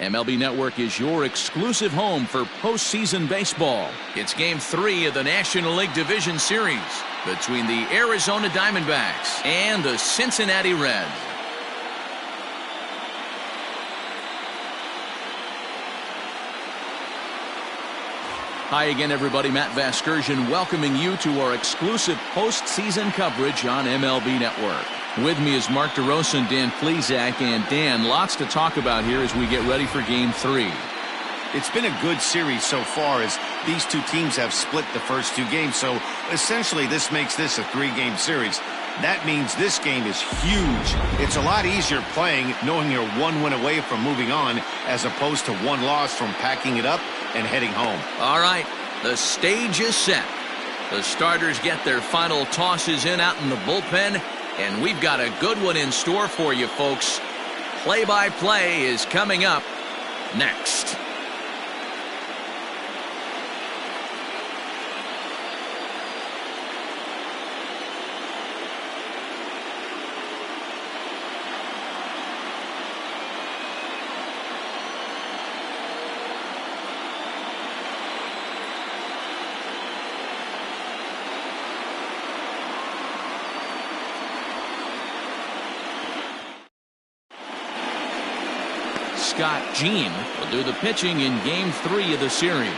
MLB Network is your exclusive home for postseason baseball. It's Game 3 of the National League Division Series between the Arizona Diamondbacks and the Cincinnati Reds. Hi again, everybody. Matt Vasgersian welcoming you to our exclusive postseason coverage on MLB Network. With me is Mark DeRosa and Dan Plesac. And Dan, lots to talk about here as we get ready for Game 3. It's been a good series so far as these two teams have split the first two games. So essentially this makes this a three-game series. That means this game is huge. It's a lot easier playing knowing you're one win away from moving on as opposed to one loss from packing it up and heading home. All right, the stage is set. The starters get their final tosses in out in the bullpen, and we've got a good one in store for you, folks. Play-by-play is coming up next. Scott Jean will do the pitching in Game 3 of the series.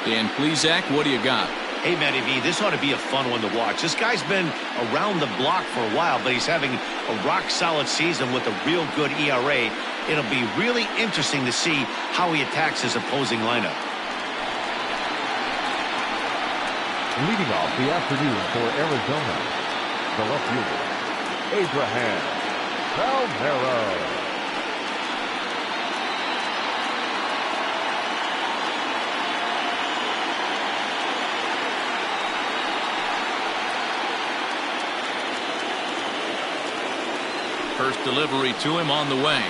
Dan Plesac, what do you got? Hey, Matty V, this ought to be a fun one to watch. This guy's been around the block for a while, but he's having a rock-solid season with a real good ERA. It'll be really interesting to see how he attacks his opposing lineup. Leading off the afternoon for Arizona, the left fielder, Abraham Palmeiro. First delivery to him on the way.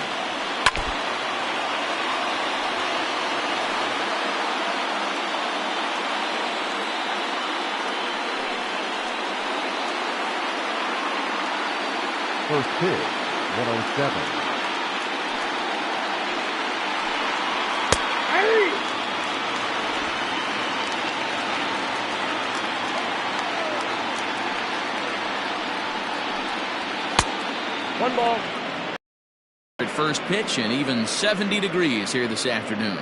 First pitch, 107. Hey! One ball. First pitch and even 70 degrees here this afternoon.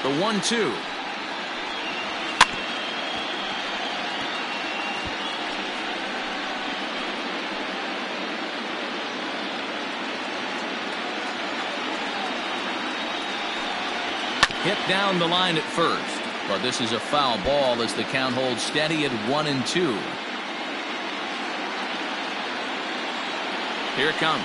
The 1-2. Hit down the line at first. But this is a foul ball as the count holds steady at 1-2. Here it comes.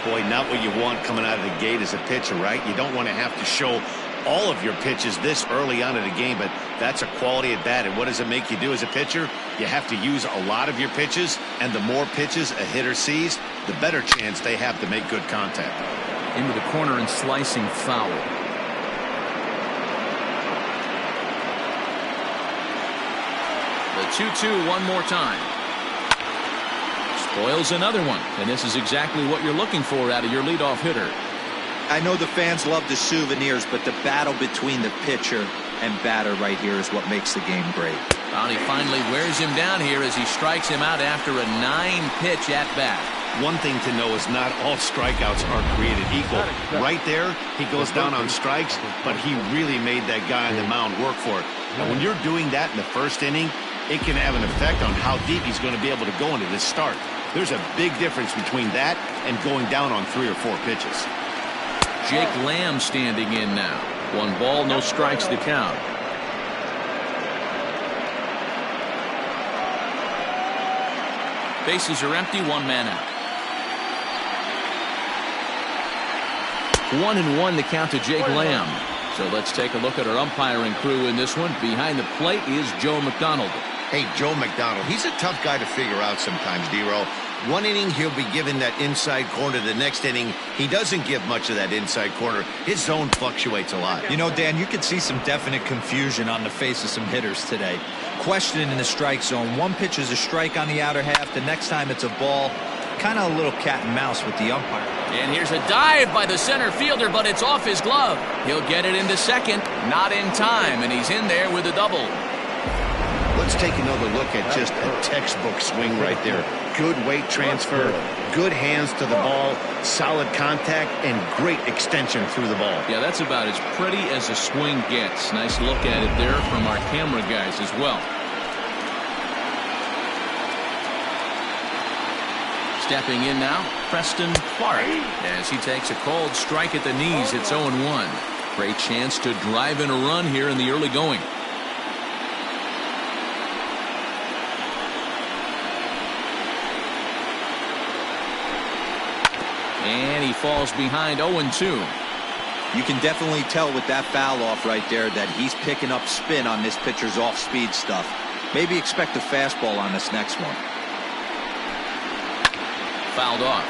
Boy, not what you want coming out of the gate as a pitcher, right? You don't want to have to show all of your pitches this early on in the game, but that's a quality at bat. And what does it make you do as a pitcher? You have to use a lot of your pitches, and the more pitches a hitter sees, the better chance they have to make good contact. Into the corner and slicing foul. The 2-2 one more time. Spoils another one, and this is exactly what you're looking for out of your leadoff hitter. I know the fans love the souvenirs, but the battle between the pitcher and batter right here is what makes the game great. And he finally wears him down here as he strikes him out after a 9-pitch at-bat. One thing to know is not all strikeouts are created equal. Right there, he goes down on strikes, but he really made that guy on the mound work for it. And when you're doing that in the first inning, it can have an effect on how deep he's going to be able to go into this start. There's a big difference between that and going down on 3 or 4 pitches. Jake Lamb standing in now. 1 ball, no strikes to count. Bases are empty, 1 man out. 1-1 the count to Jake Lamb. So let's take a look at our umpiring crew in this one. Behind the plate is Joe McDonald. Hey, Joe McDonald, he's a tough guy to figure out sometimes, D-Row. One inning, he'll be given that inside corner. The next inning, he doesn't give much of that inside corner. His zone fluctuates a lot. You know, Dan, you could see some definite confusion on the face of some hitters today. question in the strike zone. One pitch is a strike on the outer half. The next time it's a ball. Kind of a little cat and mouse with the umpire. And here's a dive by the center fielder, but it's off his glove. He'll get it into second. Not in time, and he's in there with a double. Let's take another look at just a textbook swing right there. Good weight transfer, good hands to the ball, solid contact, and great extension through the ball. Yeah, that's about as pretty as a swing gets. Nice look at it there from our camera guys as well. Stepping in now, Preston Clark, as he takes a cold strike at the knees. It's 0-1. Great chance to drive in a run here in the early going. And he falls behind 0-2. You can definitely tell with that foul off right there that he's picking up spin on this pitcher's off-speed stuff. Maybe expect a fastball on this next one. Fouled off.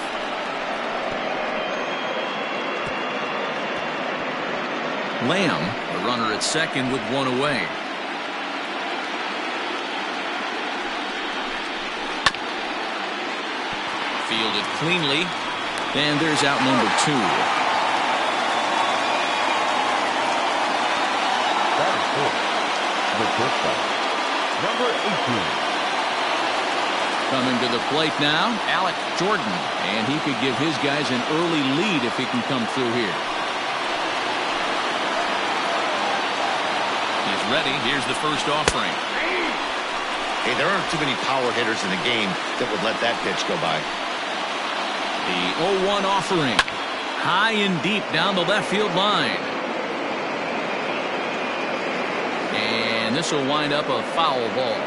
Lamb, the runner at second with one away. Fielded cleanly. And there's out number 2. That is four. The first out. Number 18. Coming to the plate now, Alec Jordan. And he could give his guys an early lead if he can come through here. He's ready. Here's the first offering. Hey, there aren't too many power hitters in the game that would let that pitch go by. The 0-1 offering. High and deep down the left field line. And this will wind up a foul ball.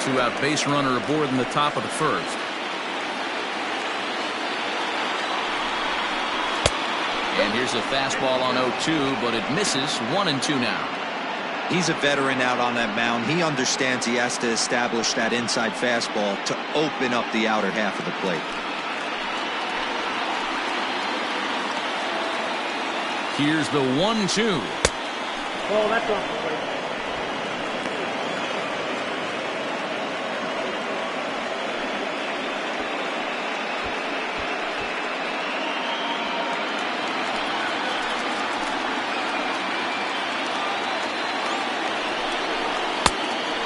2-out base runner aboard in the top of the first. And here's a fastball on 0-2, but it misses. 1-2 now. He's a veteran out on that mound. He understands he has to establish that inside fastball to open up the outer half of the plate. Here's the 1-2. Oh, that's off the plate.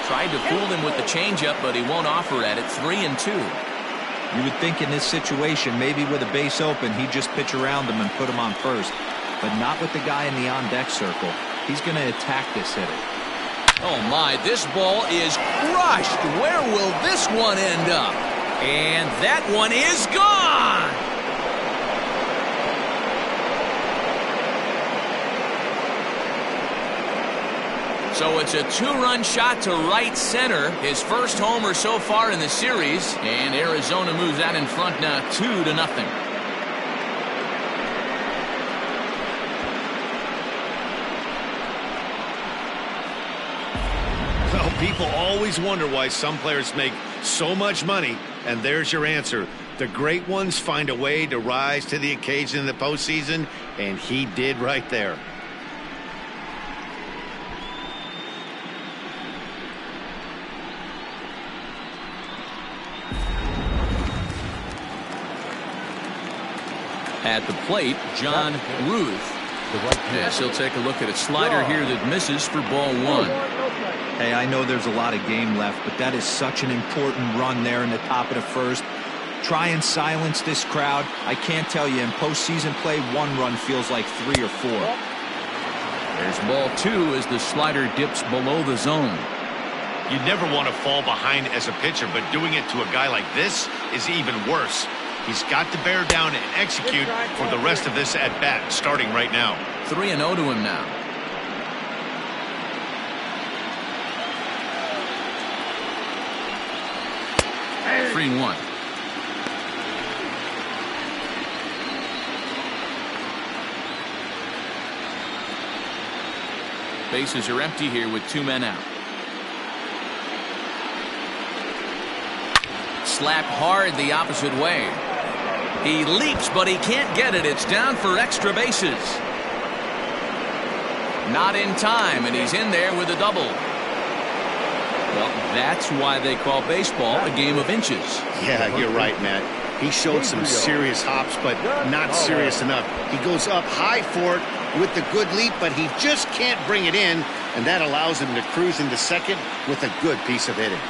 Tried to fool him with the changeup, but he won't offer at it. 3-2. You would think in this situation, maybe with a base open, he'd just pitch around him and put him on first. But not with the guy in the on-deck circle. He's going to attack this hitter. Oh, my. This ball is crushed. Where will this one end up? And that one is gone. So it's a 2-run shot to right center. His first homer so far in the series. And Arizona moves out in front now 2-0. Well, people always wonder why some players make so much money, and there's your answer. The great ones find a way to rise to the occasion in the postseason, and he did right there. At the plate, John Ruth. Yes, he'll take a look at a slider here that misses for ball 1. Hey, I know there's a lot of game left, but that is such an important run there in the top of the first. Try and silence this crowd. I can't tell you, in postseason play, 1 run feels like 3 or 4. There's ball 2 as the slider dips below the zone. You never want to fall behind as a pitcher, but doing it to a guy like this is even worse. He's got to bear down and execute for the rest of this at-bat, starting right now. 3-0 to him now. Hey. 3-1. Bases are empty here with 2 men out. Slapped hard the opposite way. He leaps, but he can't get it. It's down for extra bases. Not in time, and he's in there with a double. Well, that's why they call baseball a game of inches. Yeah, you're right, Matt. He showed some serious hops, but not serious enough. He goes up high for it with the good leap, but he just can't bring it in, and that allows him to cruise into second with a good piece of hitting.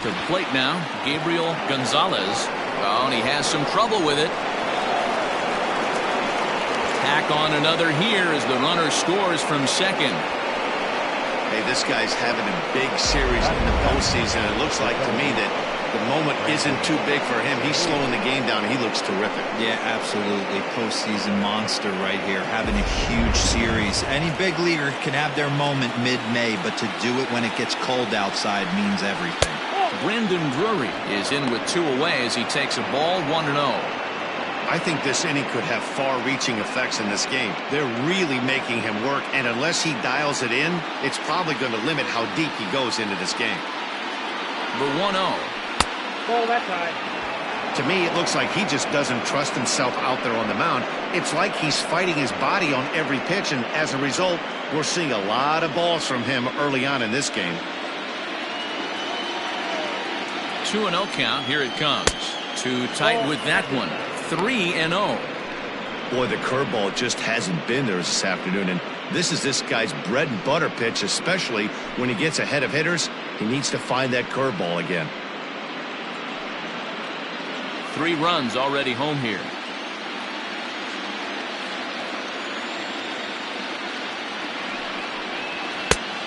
To the plate now, Gabriel Gonzalez. Oh, and he has some trouble with it. Tack on another here as the runner scores from second. Hey, this guy's having a big series in the postseason. It looks like to me that the moment isn't too big for him. He's slowing the game down. He looks terrific. Yeah, absolutely. Postseason monster right here, having a huge series. Any big leaguer can have their moment mid-May, but to do it when it gets cold outside means everything. Brandon Drury is in with 2 away as he takes a ball 1-0. I think this inning could have far-reaching effects in this game. They're really making him work, and unless he dials it in, it's probably going to limit how deep he goes into this game. The 1-0. Ball that side. To me, it looks like he just doesn't trust himself out there on the mound. It's like he's fighting his body on every pitch, and as a result, we're seeing a lot of balls from him early on in this game. 2-0 count. Here it comes. Too tight with that one. 3-0. Boy, the curveball just hasn't been there this afternoon, and this is this guy's bread and butter pitch, especially when he gets ahead of hitters. He needs to find that curveball again. 3 runs already home here.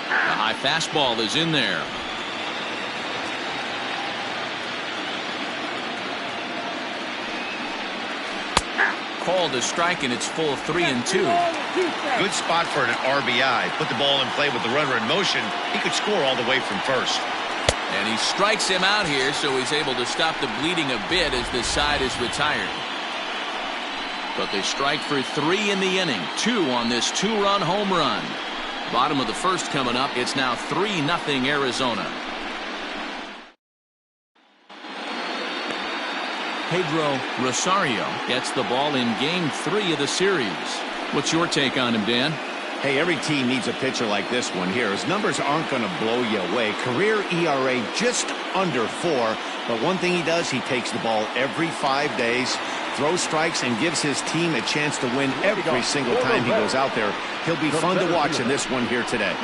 The high fastball is in there. Called a strike, and it's full 3-2. Good spot for an RBI. Put the ball in play with the runner in motion. He could score all the way from first. And he strikes him out here, so he's able to stop the bleeding a bit as this side is retired. But they strike for 3 in the inning. 2 on this 2-run home run. Bottom of the first coming up. It's now 3-0 Arizona. Pedro Rosario gets the ball in game 3 of the series. What's your take on him, Dan? Hey, every team needs a pitcher like this one here. His numbers aren't going to blow you away. Career ERA just under 4. But one thing he does, he takes the ball every 5 days, throws strikes, and gives his team a chance to win every single time he goes out there. He'll be fun to watch in this one here today.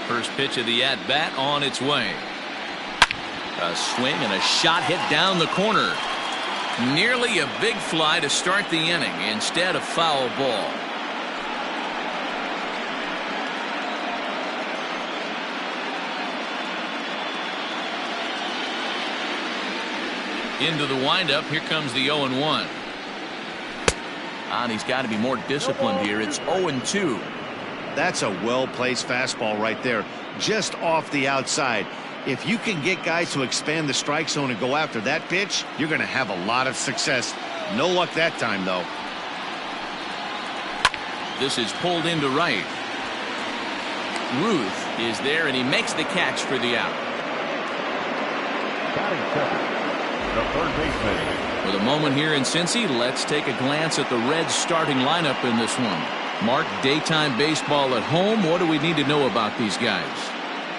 First pitch of the at-bat on its way. A swing and a shot hit down the corner. Nearly a big fly to start the inning. Instead, a foul ball. Into the windup. Here comes the 0-1. And he's got to be more disciplined here. It's 0-2. That's a well-placed fastball right there, just off the outside. If you can get guys to expand the strike zone and go after that pitch, you're going to have a lot of success. No luck that time, though. This is pulled into right. Ruth is there, and he makes the catch for the out. Batting second, the third baseman. With a moment here in Cincy, let's take a glance at the Reds starting lineup in this one. Mark, daytime baseball at home. What do we need to know about these guys?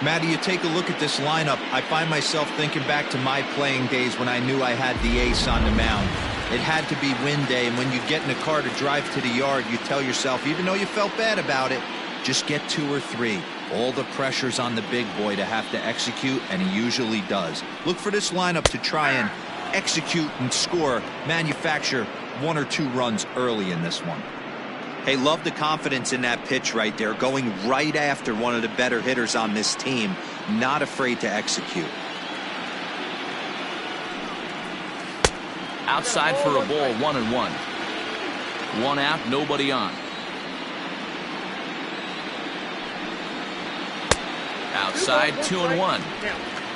Matty, you take a look at this lineup. I find myself thinking back to my playing days when I knew I had the ace on the mound. It had to be win day, and when you get in a car to drive to the yard, you tell yourself, even though you felt bad about it, just get 2 or 3. All the pressure's on the big boy to have to execute, and he usually does. Look for this lineup to try and execute and score, manufacture 1 or 2 runs early in this one. Hey, love the confidence in that pitch right there, going right after one of the better hitters on this team, not afraid to execute. Outside for a ball, 1-1. 1 out, nobody on. Outside, 2-1.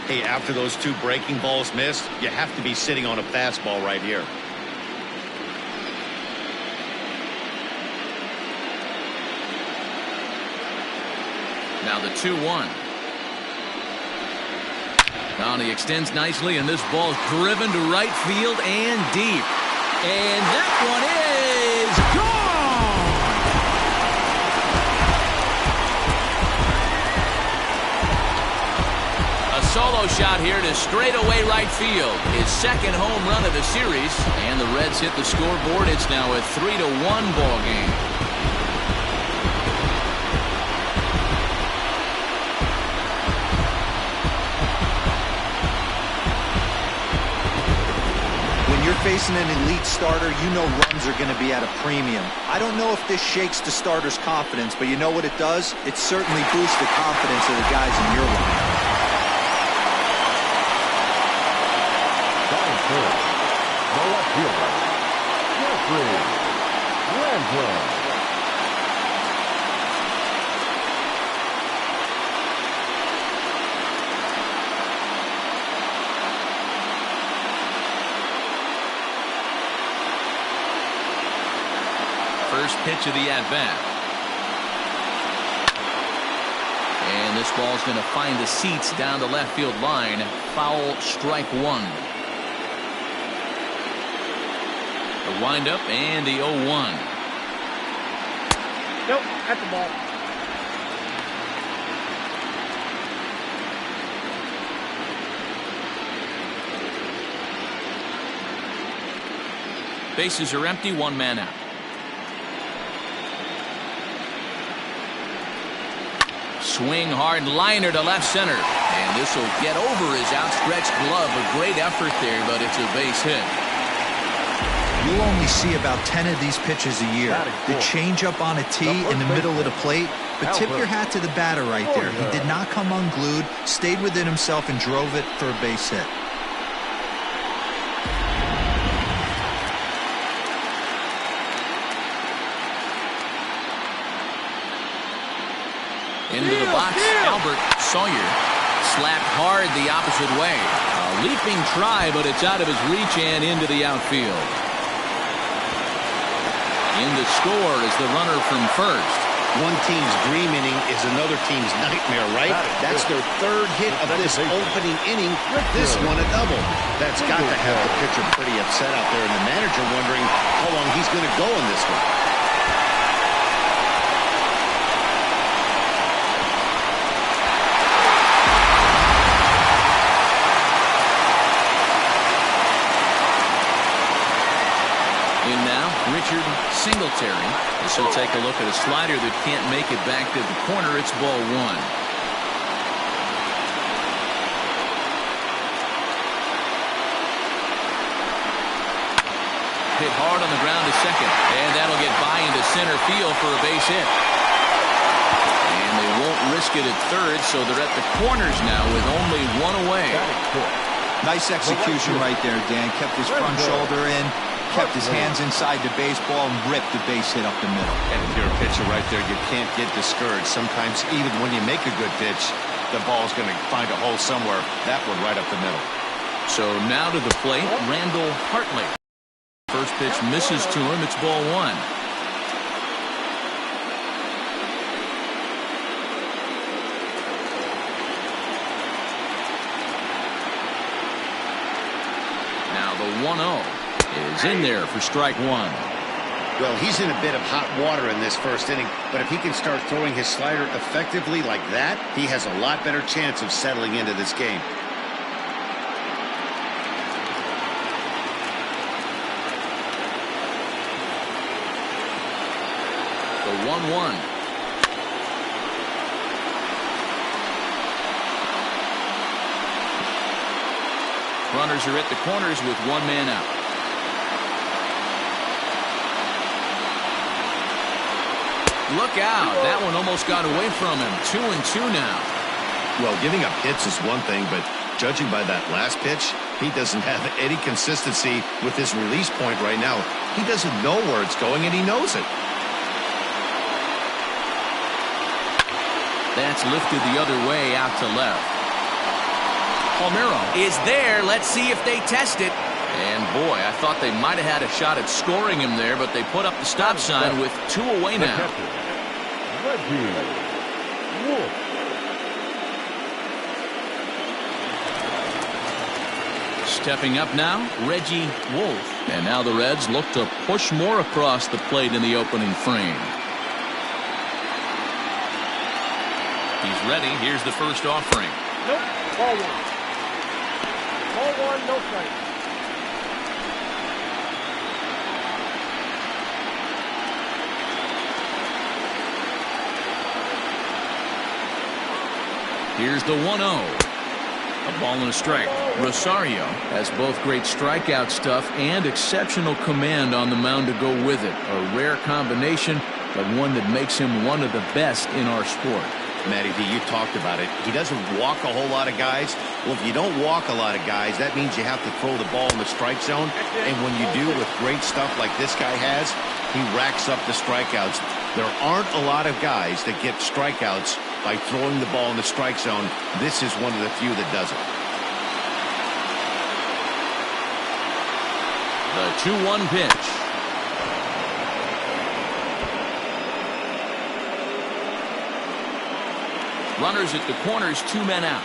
Hey, after those 2 breaking balls missed, you have to be sitting on a fastball right here. Now the 2-1. Now he extends nicely, and this ball is driven to right field and deep. And that one is gone! A solo shot here to straightaway right field. His second home run of the series. And the Reds hit the scoreboard. It's now a 3-1 ball game. Facing an elite starter, you know runs are going to be at a premium. I don't know if this shakes the starter's confidence, but you know what it does? It certainly boosts the confidence of the guys in your lineup. Batting first, the left fielder, Jeffrey Landrum. First pitch of the at-bat. And this ball's going to find the seats down the left field line. Foul, strike one. The windup and the 0-1. Nope, at the ball. Bases are empty, one man out. Swing hard liner to left center. And this will get over his outstretched glove. A great effort there, but it's a base hit. You'll only see about 10 of these pitches a year. The changeup on a tee in the middle of the plate. But tip your hat to the batter right there. He did not come unglued, stayed within himself, and drove it for a base hit. Into the box, Albert Sawyer slapped hard the opposite way. A leaping try, but it's out of his reach and into the outfield. In to score is the runner from first. One team's dream inning is another team's nightmare, right? That's their third hit of this opening inning. This one a double. That's got to have the pitcher pretty upset out there, and the manager wondering how long he's going to go in this one. Richard Singletary. This will take a look at a slider that can't make it back to the corner. It's ball one. Hit hard on the ground to second. And that'll get by into center field for a base hit. And they won't risk it at third, so they're at the corners now with only one away. Nice execution right there, Dan. Kept his front shoulder in. Kept his hands inside the baseball and ripped the base hit up the middle. And if you're a pitcher right there, you can't get discouraged. Sometimes even when you make a good pitch, the ball's going to find a hole somewhere. That one right up the middle. So now to the plate, Randall Hartley. First pitch misses to him. It's ball one. Now the 1-0. Is in there for strike one. Well, he's in a bit of hot water in this first inning, but if he can start throwing his slider effectively like that, he has a lot better chance of settling into this game. The 1-1. Runners are at the corners with one man out. Look out. That one almost got away from him. 2-2 now. Well, giving up hits is one thing, but judging by that last pitch, he doesn't have any consistency with his release point right now. He doesn't know where it's going, and he knows it. That's lifted the other way out to left. Palmeiro is there. Let's see if they test it. And boy, I thought they might have had a shot at scoring him there, but they put up the stop sign with two away now. Stepping up now, Reggie Wolf. And now the Reds look to push more across the plate in the opening frame. He's ready. Here's the first offering. Nope. Ball one. Ball one, no strike. Here's the 1-0. A ball and a strike. Rosario has both great strikeout stuff and exceptional command on the mound to go with it. A rare combination, but one that makes him one of the best in our sport. Matty D, you talked about it. He doesn't walk a whole lot of guys. Well, if you don't walk a lot of guys, that means you have to throw the ball in the strike zone. And when you do with great stuff like this guy has, he racks up the strikeouts. There aren't a lot of guys that get strikeouts by throwing the ball in the strike zone. This is one of the few that does it. The 2-1 pitch. Runners at the corners, 2 men out.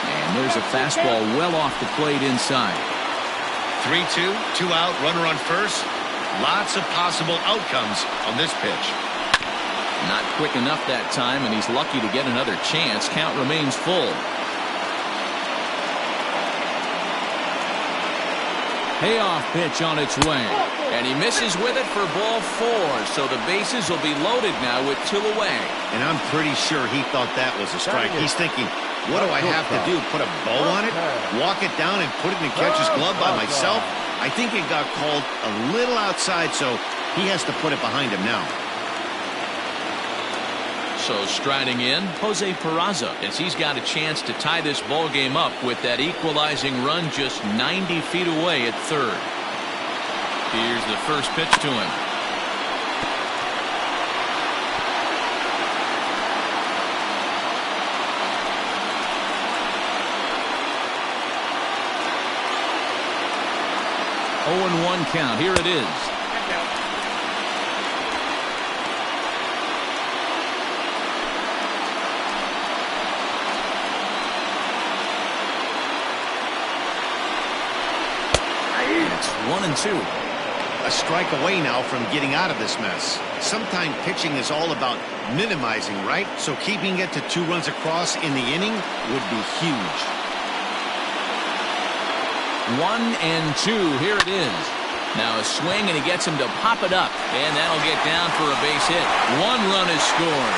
And there's a fastball well off the plate inside. 3-2, 2 out, runner on first. Lots of possible outcomes on this pitch. Not quick enough that time, and he's lucky to get another chance. Count remains full. Payoff pitch on its way. And he misses with it for ball 4. So the bases will be loaded now with 2 away. And I'm pretty sure he thought that was a strike. He's thinking, what do I have to do? Put a bow on it? Walk it down and put it in the catcher's glove by myself? I think it got called a little outside, so he has to put it behind him now. So striding in, Jose Peraza, as he's got a chance to tie this ball game up with that equalizing run just 90 feet away at third. Here's the first pitch to him. Oh, and 1 count. Here it is. It's 1-2. A strike away now from getting out of this mess. Sometimes pitching is all about minimizing, right? So keeping it to 2 runs across in the inning would be huge. 1-2. Here it is. Now a swing, and he gets him to pop it up. And that'll get down for a base hit. 1 run is scored.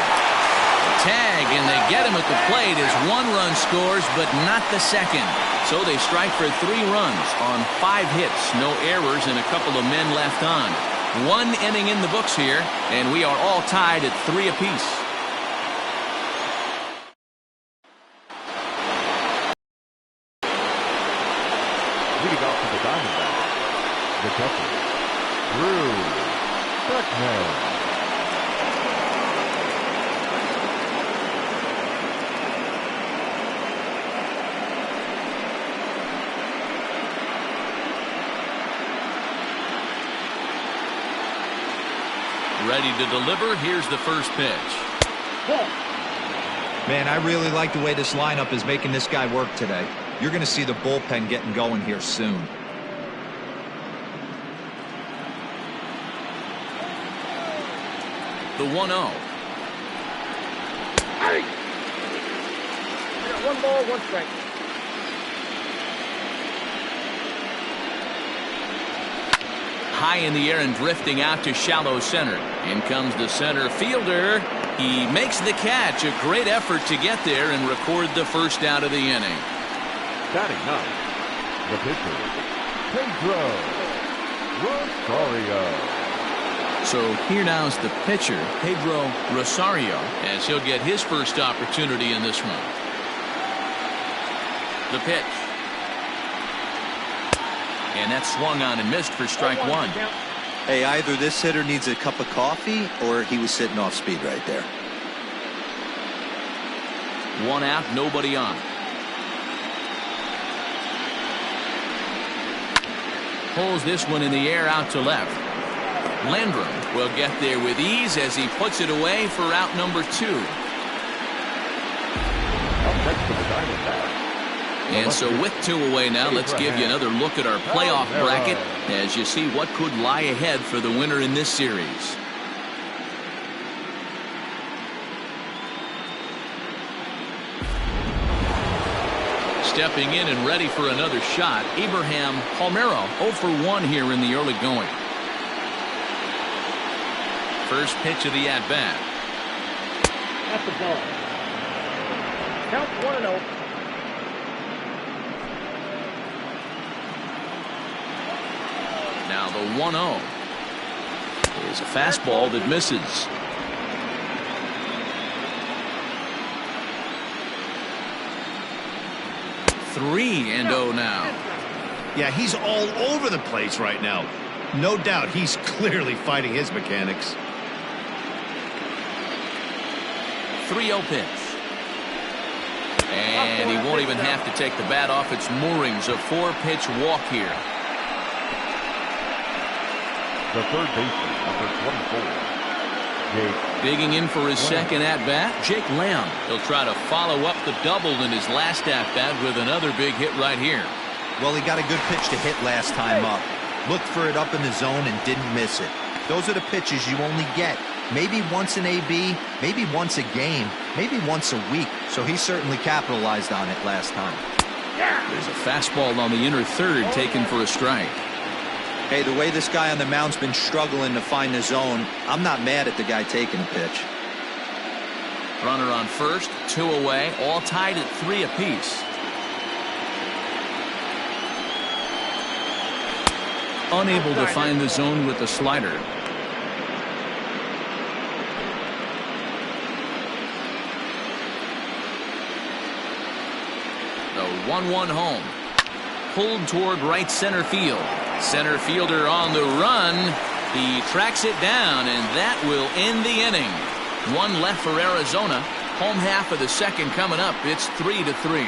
Tag, and they get him at the plate as 1 run scores, but not the second. So they strike for 3 runs on 5 hits. No errors and a couple of men left on. 1 inning in the books here, and we are all tied at 3 apiece. Leading off for the Diamondbacks, the catcher, Drew Beckman. Ready to deliver. Here's the first pitch. Man, I really like the way this lineup is making this guy work today. You're going to see the bullpen getting going here soon. The 1-0. Hey! 1 ball, 1 strike. High in the air and drifting out to shallow center. In comes the center fielder. He makes the catch. A great effort to get there and record the first out of the inning. Batting 9, the pitcher, Pedro Rosario. So here now's the pitcher, Pedro Rosario, as he'll get his first opportunity in this one. The pitch. And that swung on and missed for strike 1. Hey, either this hitter needs a cup of coffee or he was sitting off speed right there. 1 out, nobody on. Pulls this one in the air out to left. Landrum will get there with ease as he puts it away for out number 2. Next for the Diamondbacks. And so with 2 away now, let's give you another look at our playoff bracket as you see what could lie ahead for the winner in this series. Stepping in and ready for another shot, Abraham Palmeiro 0 for 1 here in the early going. First pitch of the at-bat. At the ball. Count 1-0. Now the 1-0 is a fastball that misses. Three and 0 now. Yeah, he's all over the place right now. No doubt he's clearly fighting his mechanics. 3-0 pitch. And he won't even have to take the bat off its moorings. A 4-pitch walk here. The third baseman, number 24. Jake. Digging in for his second at-bat, Jake Lamb. He'll try to follow up the double in his last at-bat with another big hit right here. Well, he got a good pitch to hit last time up. Looked for it up in the zone and didn't miss it. Those are the pitches you only get. Maybe once an AB, maybe once a game, maybe once a week. So he certainly capitalized on it last time. There's a fastball on the inner third taken for a strike. Hey, the way this guy on the mound's been struggling to find the zone, I'm not mad at the guy taking a pitch. Runner on first, 2 away, all tied at 3 apiece. Unable to find the zone with the slider. The 1-1 home. Pulled toward right center field. Center fielder on the run. He tracks it down, and that will end the inning. 1 left for Arizona. Home half of the second coming up. It's 3-3.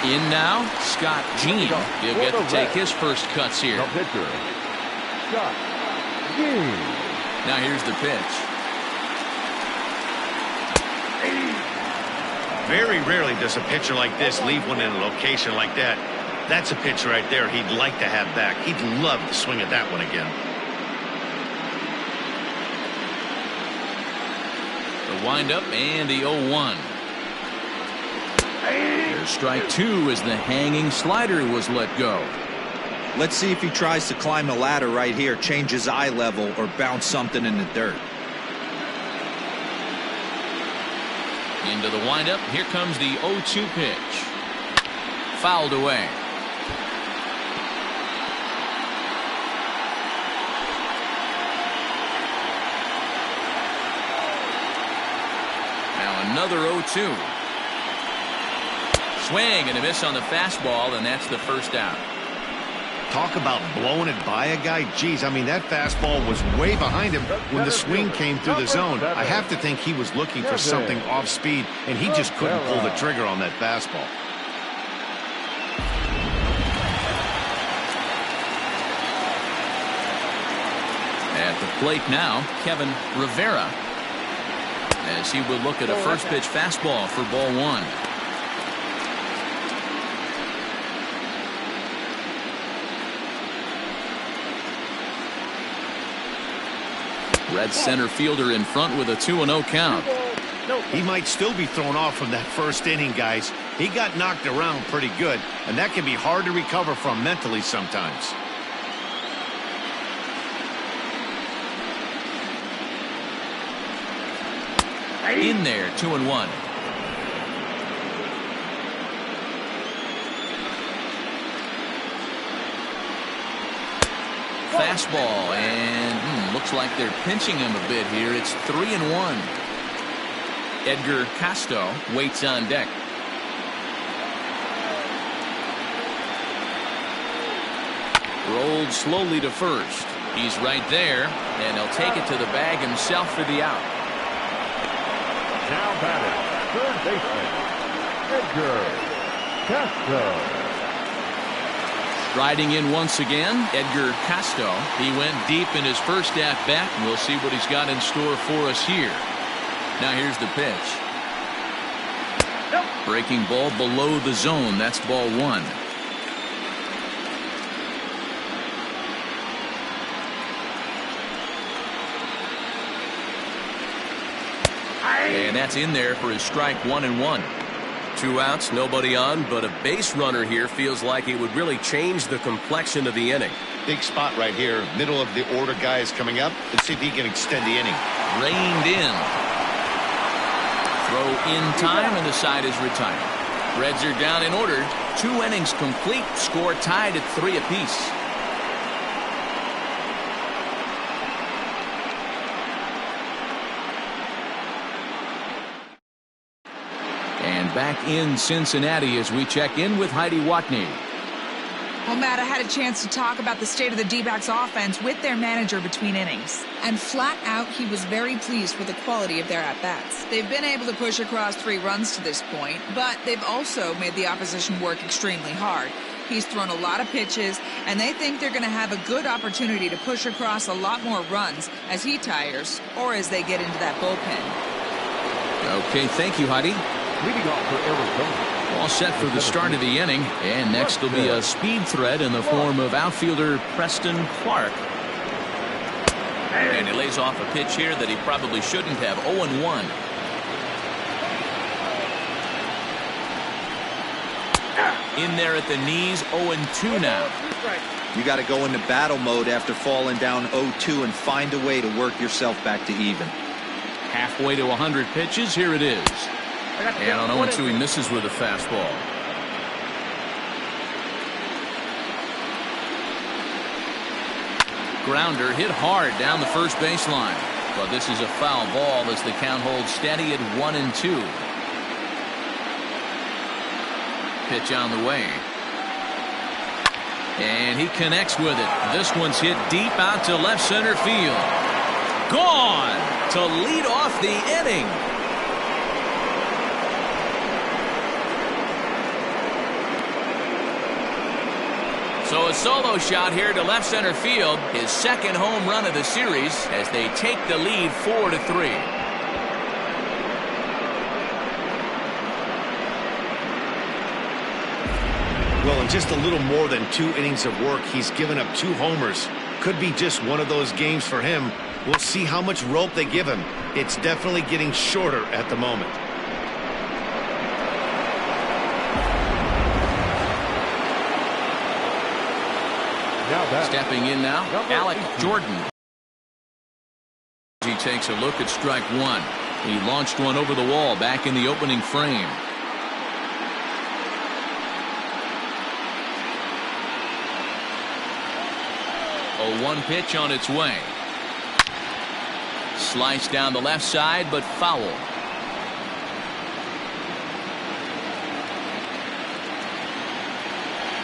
In now, Scott Jean. He'll get to take his first cuts here. The pitcher, Scott Jean. Now here's the pitch. Very rarely does a pitcher like this leave one in a location like that. That's a pitch right there he'd like to have back. He'd love to swing at that one again. The windup and the 0-1. There's strike 2 as the hanging slider was let go. Let's see if he tries to climb the ladder right here, change his eye level, or bounce something in the dirt. Into the windup. Here comes the 0-2 pitch. Fouled away. Now another 0-2. Swing and a miss on the fastball, and that's the first out. Talk about blowing it by a guy. Geez, I mean, that fastball was way behind him when the swing came through the zone. I have to think he was looking for something off speed, and he just couldn't pull the trigger on that fastball. At the plate now, Kevin Rivera, as he will look at a first pitch fastball for ball 1. Red center fielder in front with a 2-0 count. He might still be thrown off from that first inning, guys. He got knocked around pretty good, and that can be hard to recover from mentally sometimes. In there, 2-1. Fastball, and looks like they're pinching him a bit here. It's 3-1. Edgar Casto waits on deck. Rolled slowly to first. He's right there, and he'll take it to the bag himself for the out. Now batting, third baseman, Edgar Casto. Riding in once again, Edgar Casto. He went deep in his first at-bat, and we'll see what he's got in store for us here. Now here's the pitch. Breaking ball below the zone. That's ball one. And that's in there for his strike 1-1. 2 outs, nobody on, but a base runner here feels like it would really change the complexion of the inning. Big spot right here. Middle of the order guy is coming up. Let's see if he can extend the inning. Reined in. Throw in time, and the side is retired. Reds are down in order. 2 innings complete. Score tied at 3 apiece. And back in Cincinnati as we check in with Heidi Watney. Well, Matt, I had a chance to talk about the state of the D-backs offense with their manager between innings. And flat out, he was very pleased with the quality of their at-bats. They've been able to push across 3 runs to this point, but they've also made the opposition work extremely hard. He's thrown a lot of pitches, and they think they're going to have a good opportunity to push across a lot more runs as he tires or as they get into that bullpen. Okay, thank you, Heidi. Leading off for Arizona. All set for the start of the inning, and next will be a speed threat in the form of outfielder Preston Clark. And he lays off a pitch here that he probably shouldn't have. 0-1. In there at the knees, 0-2 now. You got to go into battle mode after falling down 0-2 and find a way to work yourself back to even. Halfway to 100 pitches, here it is. And on 0-2, he misses with a fastball. Grounder hit hard down the first baseline. But this is a foul ball as the count holds steady at 1-2. Pitch on the way. And he connects with it. This one's hit deep out to left center field. Gone to lead off the inning. So a solo shot here to left center field. His second home run of the series as they take the lead 4-3. Well, in just a little more than 2 innings of work, he's given up 2 homers. Could be just one of those games for him. We'll see how much rope they give him. It's definitely getting shorter at the moment. Stepping in now, Alec Jordan. He takes a look at strike 1. He launched one over the wall back in the opening frame. A 1 pitch on its way. Sliced down the left side, but foul.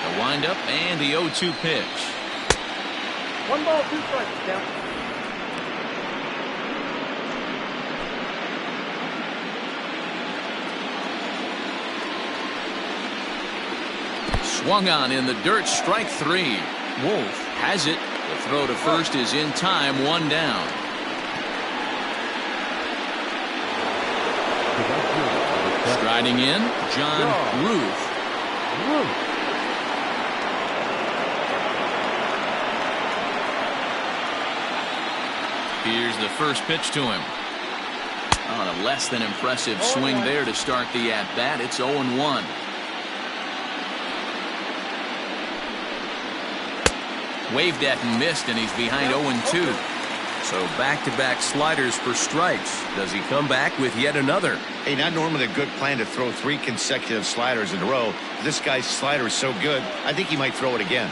The windup and the 0-2 pitch. 1 ball, 2 strikes, down. Swung on in the dirt, strike 3. Wolf has it. The throw to first is in time, 1 down. Striding in, John Ruth. Here's the first pitch to him. On a less than impressive swing there to start the at-bat. It's 0-1. Waved at and missed, and he's behind 0-2. So back-to-back sliders for strikes. Does he come back with yet another? Hey, not normally a good plan to throw 3 consecutive sliders in a row. This guy's slider is so good, I think he might throw it again.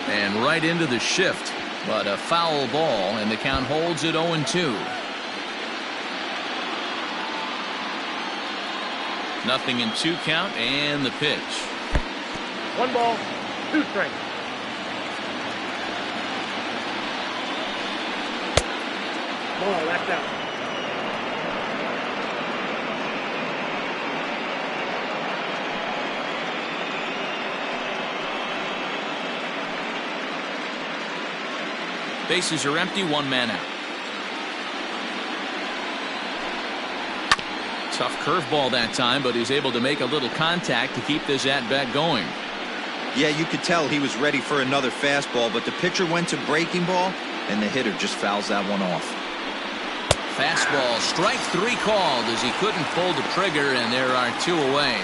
And right into the shift. But a foul ball, and the count holds at 0-2. Nothing in 2 count, and the pitch. 1 ball, 2 strikes. Ball, that's out. Bases are empty, one man out. Tough curveball that time, but he's able to make a little contact to keep this at-bat going. Yeah, you could tell he was ready for another fastball, but the pitcher went to breaking ball, and the hitter just fouls that one off. Fastball, strike 3 called as he couldn't pull the trigger, and there are 2 away.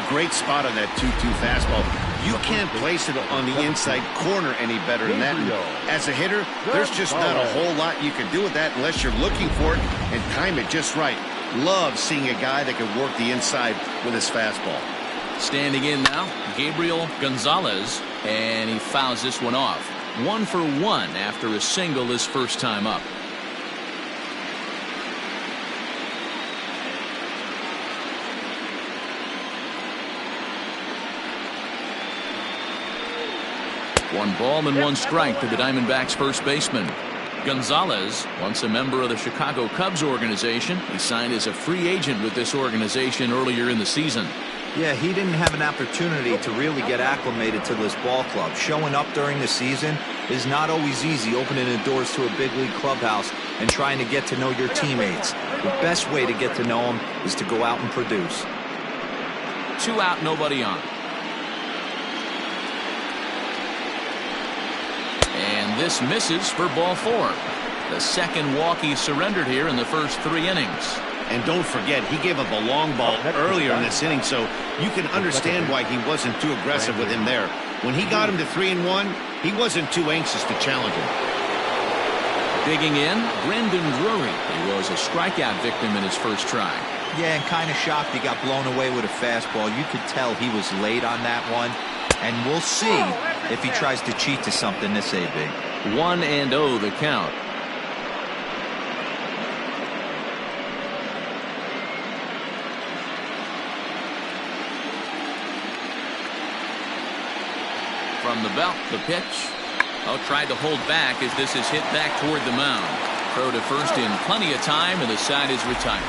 Great spot on that 2-2 fastball. You can't place it on the inside corner any better than that. And as a hitter, there's just not a whole lot you can do with that unless you're looking for it and time it just right. Love seeing a guy that can work the inside with his fastball. Standing in now, Gabriel Gonzalez, and he fouls this one off. 1 for 1 after a single his first time up. One ball and 1 strike to the Diamondbacks first baseman. Gonzalez, once a member of the Chicago Cubs organization, he signed as a free agent with this organization earlier in the season. Yeah, he didn't have an opportunity to really get acclimated to this ball club. Showing up during the season is not always easy, opening the doors to a big league clubhouse and trying to get to know your teammates. The best way to get to know them is to go out and produce. 2 out, nobody on. And this misses for ball 4. The second walk he surrendered here in the first 3 innings. And don't forget, he gave up a long ball earlier in this inning, so you can understand why he wasn't too aggressive with him there. When he got him to 3-1, he wasn't too anxious to challenge him. Digging in, Brendan Drury. He was a strikeout victim in his first try. Yeah, and kind of shocked he got blown away with a fastball. You could tell he was late on that one. And we'll see if he tries to cheat to something this AB. 1-0 the count. From the belt, the pitch. Oh, tried to hold back as this is hit back toward the mound. Throw to first in plenty of time, and the side is retired.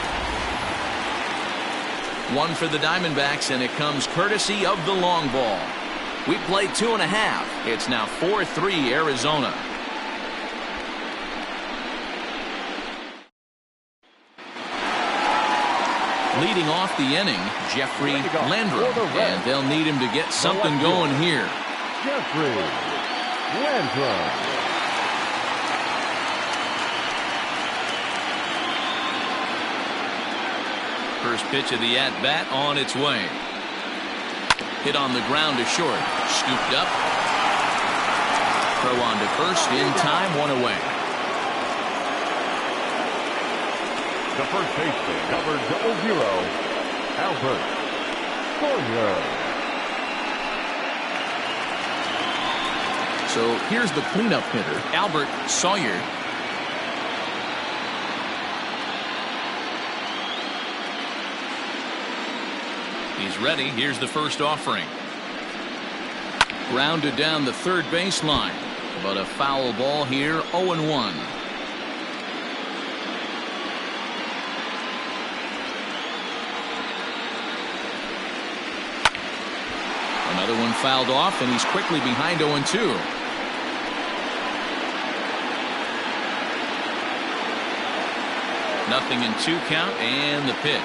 1 for the Diamondbacks, and it comes courtesy of the long ball. We played 2.5. It's now 4-3 Arizona. Leading off the inning, Jeffrey Landrum, and they'll need him to get something going here. Jeffrey Landrum. First pitch of the at-bat on its way. Hit on the ground to short. Scooped up. Throw on to first. In time, 1 away. The first baseman, number 00, Albert Sawyer. So here's the cleanup hitter, Albert Sawyer. He's ready. Here's the first offering. Grounded down the third baseline, but a foul ball here. 0-1. Another one fouled off, and he's quickly behind 0-2. Nothing in 2 count, and the pitch.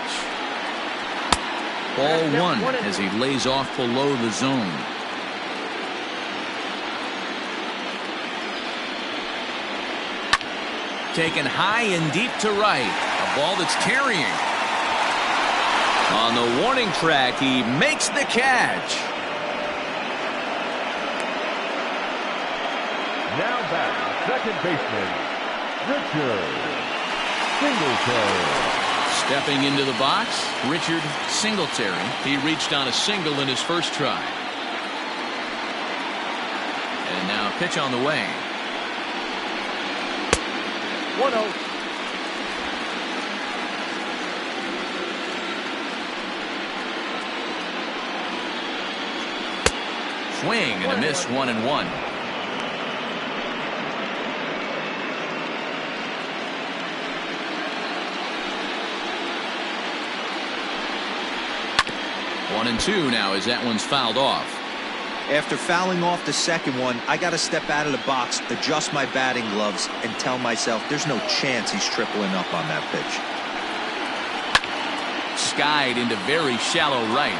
Ball 1 as he lays off below the zone. Taken high and deep to right. A ball that's carrying. On the warning track, he makes the catch. Now back, second baseman, Richard Singletary. Stepping into the box, Richard Singletary. He reached on a single in his first try. And now a pitch on the way. 1-0. Swing and a miss, 1-1. One and two now as that one's fouled off. After fouling off the second one, I got to step out of the box, adjust my batting gloves, and tell myself there's no chance he's tripling up on that pitch. Skied into very shallow right.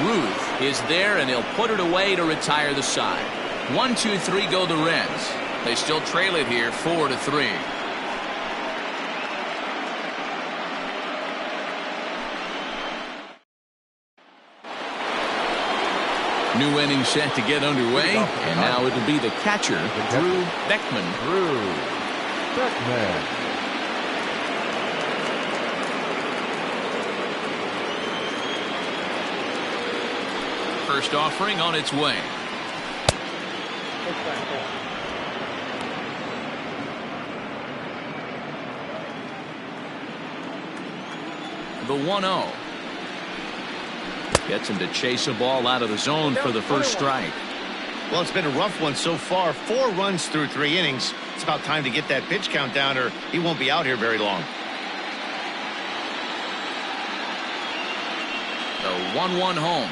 Ruth is there, and he'll put it away to retire the side. 1-2-3 go the Reds. They still trail it here 4-3. New inning set to get underway, and now it'll be the catcher, Drew Beckman. First offering on its way. The 1-0. Gets him to chase a ball out of the zone for the first strike. Well, it's been a rough one so far. 4 runs through 3 innings. It's about time to get that pitch count down, or he won't be out here very long. The 1-1 home.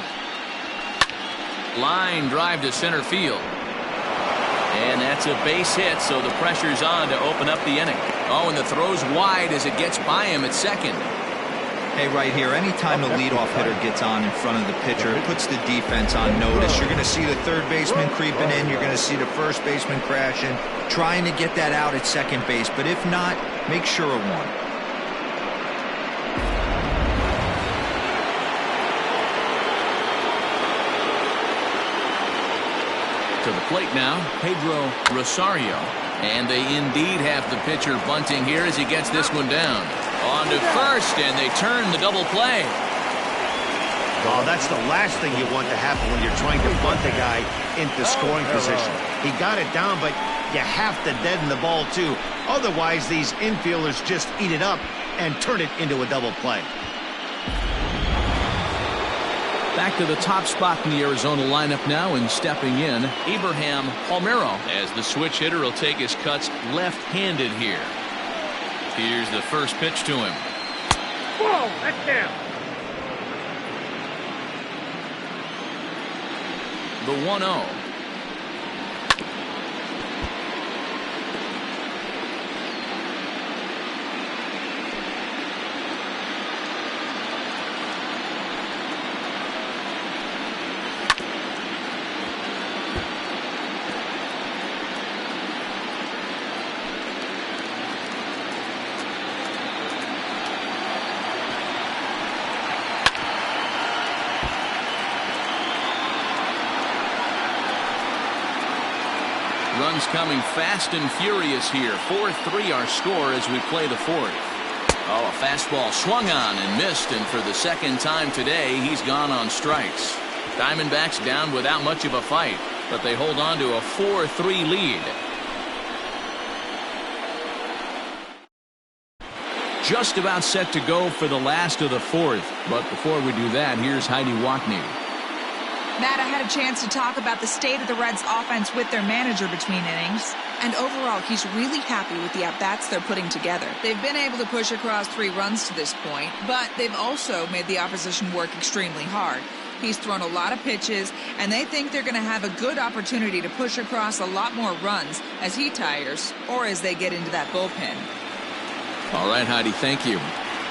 Line drive to center field. And that's a base hit, so the pressure's on to open up the inning. Oh, and the throw's wide as it gets by him at second. Hey, right here, anytime the leadoff hitter gets on in front of the pitcher, it puts the defense on notice. You're going to see the third baseman creeping in. You're going to see the first baseman crashing, trying to get that out at second base. But if not, make sure of one. To the plate now, Pedro Rosario. And they indeed have the pitcher bunting here as he gets this one down. On to first, and they turn the double play. Oh, that's the last thing you want to happen when you're trying to bunt a guy into scoring position. He got it down, but you have to deaden the ball, too. Otherwise, these infielders just eat it up and turn it into a double play. Back to the top spot in the Arizona lineup now, and stepping in, Abraham Palmeiro, as the switch hitter will take his cuts left-handed here. Here's the first pitch to him. Whoa, that's down. The 1-0. Runs coming fast and furious here. 4-3 our score as we play the fourth. Oh, a fastball swung on and missed, and for the second time today, he's gone on strikes. Diamondbacks down without much of a fight, but they hold on to a 4-3 lead. Just about set to go for the last of the fourth, but before we do that, here's Heidi Watney. Matt, I had a chance to talk about the state of the Reds offense with their manager between innings. And overall, he's really happy with the at-bats they're putting together. They've been able to push across 3 runs to this point, but they've also made the opposition work extremely hard. He's thrown a lot of pitches, and they think they're going to have a good opportunity to push across a lot more runs as he tires or as they get into that bullpen. All right, Heidi, thank you.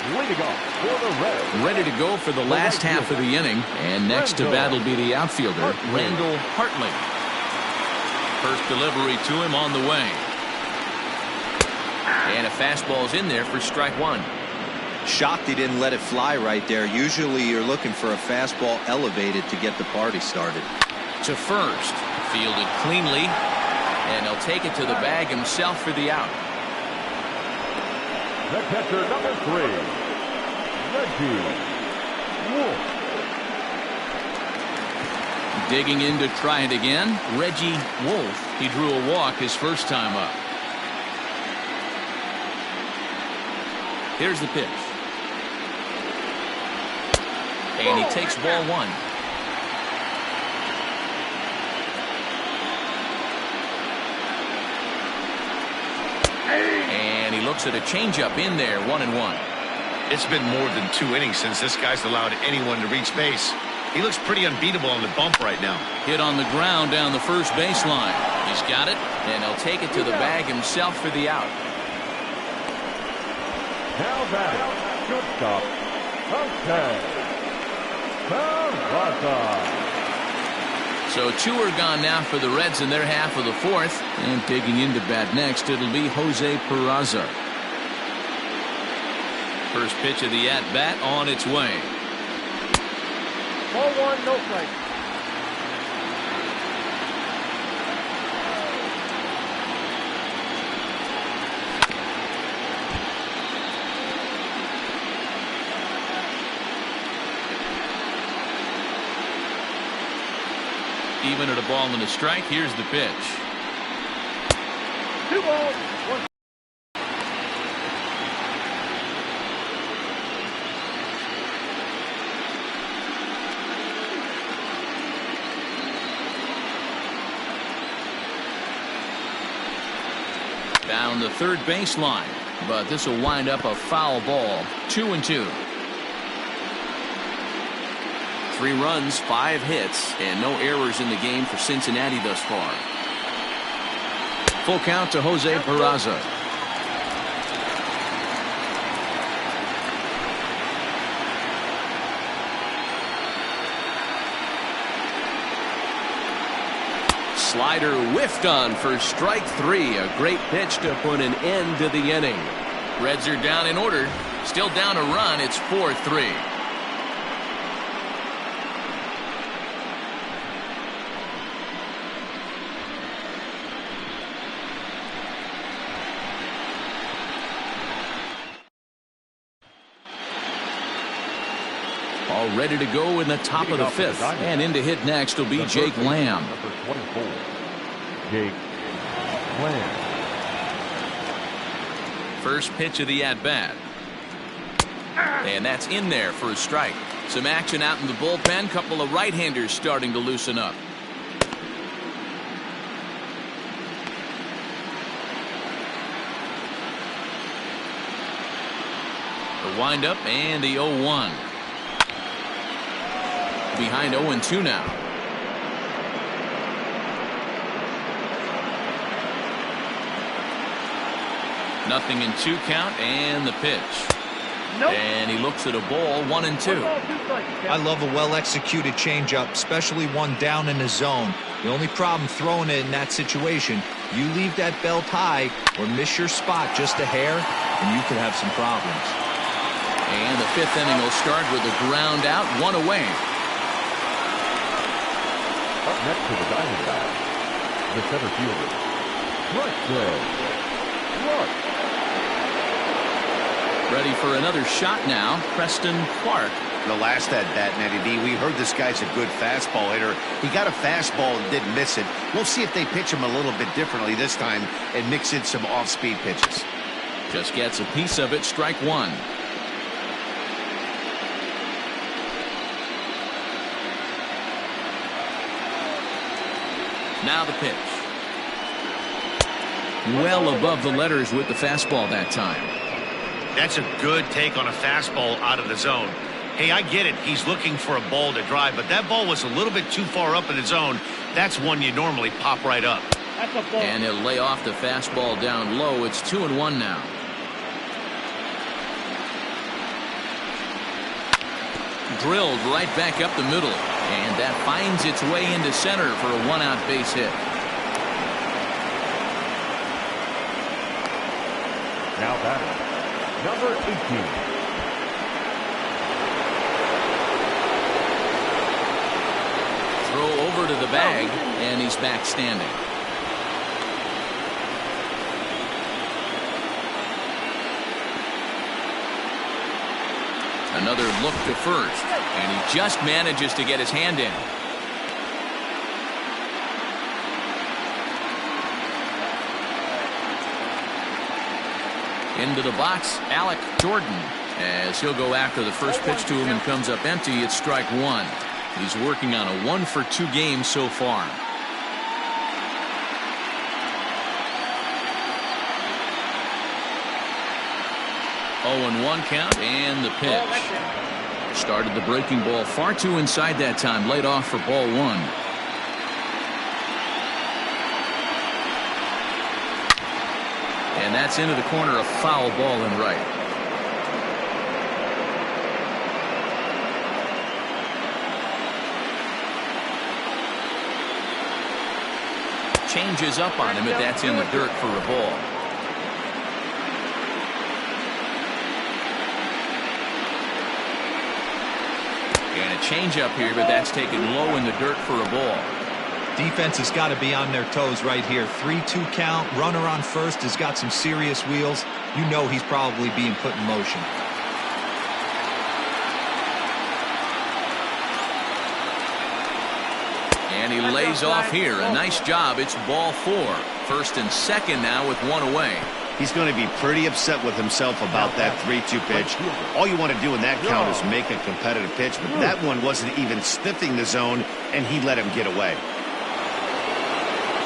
Leading off for the Reds. Ready to go for the last half of the inning. And next to bat will be the outfielder, Randall Hartley. First delivery to him on the way. And a fastball's in there for strike 1. Shocked he didn't let it fly right there. Usually you're looking for a fastball elevated to get the party started. To first. Fielded cleanly. And he'll take it to the bag himself for the out. The catcher, number 3, Reggie Wolf. Digging in to try it again, Reggie Wolf. He drew a walk his first time up. Here's the pitch. And he takes ball 1. And he looks at a changeup in there, 1-1. It's been more than 2 innings since this guy's allowed anyone to reach base. He looks pretty unbeatable on the bump right now. Hit on the ground down the first baseline. He's got it, and he'll take it to the bag himself for the out. Now batting, shortstop, Jose. So 2 are gone now for the Reds in their half of the fourth. And digging into bat next, it'll be Jose Peraza. First pitch of the at-bat on its way. Ball 1, no strike. Even at a ball and a strike, here's the pitch. 2 balls, 1. Down the third baseline, but this will wind up a foul ball. 2-2. 3 runs, 5 hits, and no errors in the game for Cincinnati thus far. Full count to Jose Peraza. Slider whiffed on for strike 3. A great pitch to put an end to the inning. Reds are down in order. Still down a run. It's 4-3. All ready to go in the top of the fifth. And in to hit next will be Jake Lamb. Number 24, Jake Lamb. First pitch of the at-bat. And that's in there for a strike. Some action out in the bullpen. Couple of right-handers starting to loosen up. The windup and the 0-1. Behind 0-2 now. Nothing in 2 count, and the pitch. Nope. And he looks at a ball, 1-2. I love a well-executed changeup, especially one down in the zone. The only problem throwing it in that situation, you leave that belt high or miss your spot just a hair, and you could have some problems. And the 5th inning will start with a ground out, 1 away. Up next to the Diamondbacks, the center fielder, Clark. Ready for another shot now, Preston Clark. The last at-bat, Natty D, we heard this guy's a good fastball hitter. He got a fastball and didn't miss it. We'll see if they pitch him a little bit differently this time and mix in some off-speed pitches. Just gets a piece of it, strike 1. Now the pitch. Well above the letters with the fastball that time. That's a good take on a fastball out of the zone. Hey, I get it. He's looking for a ball to drive, but that ball was a little bit too far up in the zone. That's one you normally pop right up. That's a ball. And he'll lay off the fastball down low. It's 2-1 now. Drilled right back up the middle. And that finds its way into center for a 1-out base hit. Now batting, number 18. Throw over to the bag, and he's back standing. Another look to first, and he just manages to get his hand in. Into the box, Alec Jordan, as he'll go after the first pitch to him and comes up empty. It's strike 1. He's working on a 1-for-2 game so far. Oh, and 1 count, and the pitch. Started the breaking ball far too inside that time. Laid off for ball one. And that's into the corner, a foul ball and right. Changes up on him, but that's in the dirt for a ball. And a changeup here, but that's taken low in the dirt for a ball. Defense has got to be on their toes right here. 3-2 count. Runner on first has got some serious wheels. You know he's probably being put in motion. And he lays off here. A nice job. It's ball four. First and second now with one away. He's going to be pretty upset with himself about that 3-2 pitch. All you want to do in that count is make a competitive pitch, but that one wasn't even sniffing the zone, and he let him get away.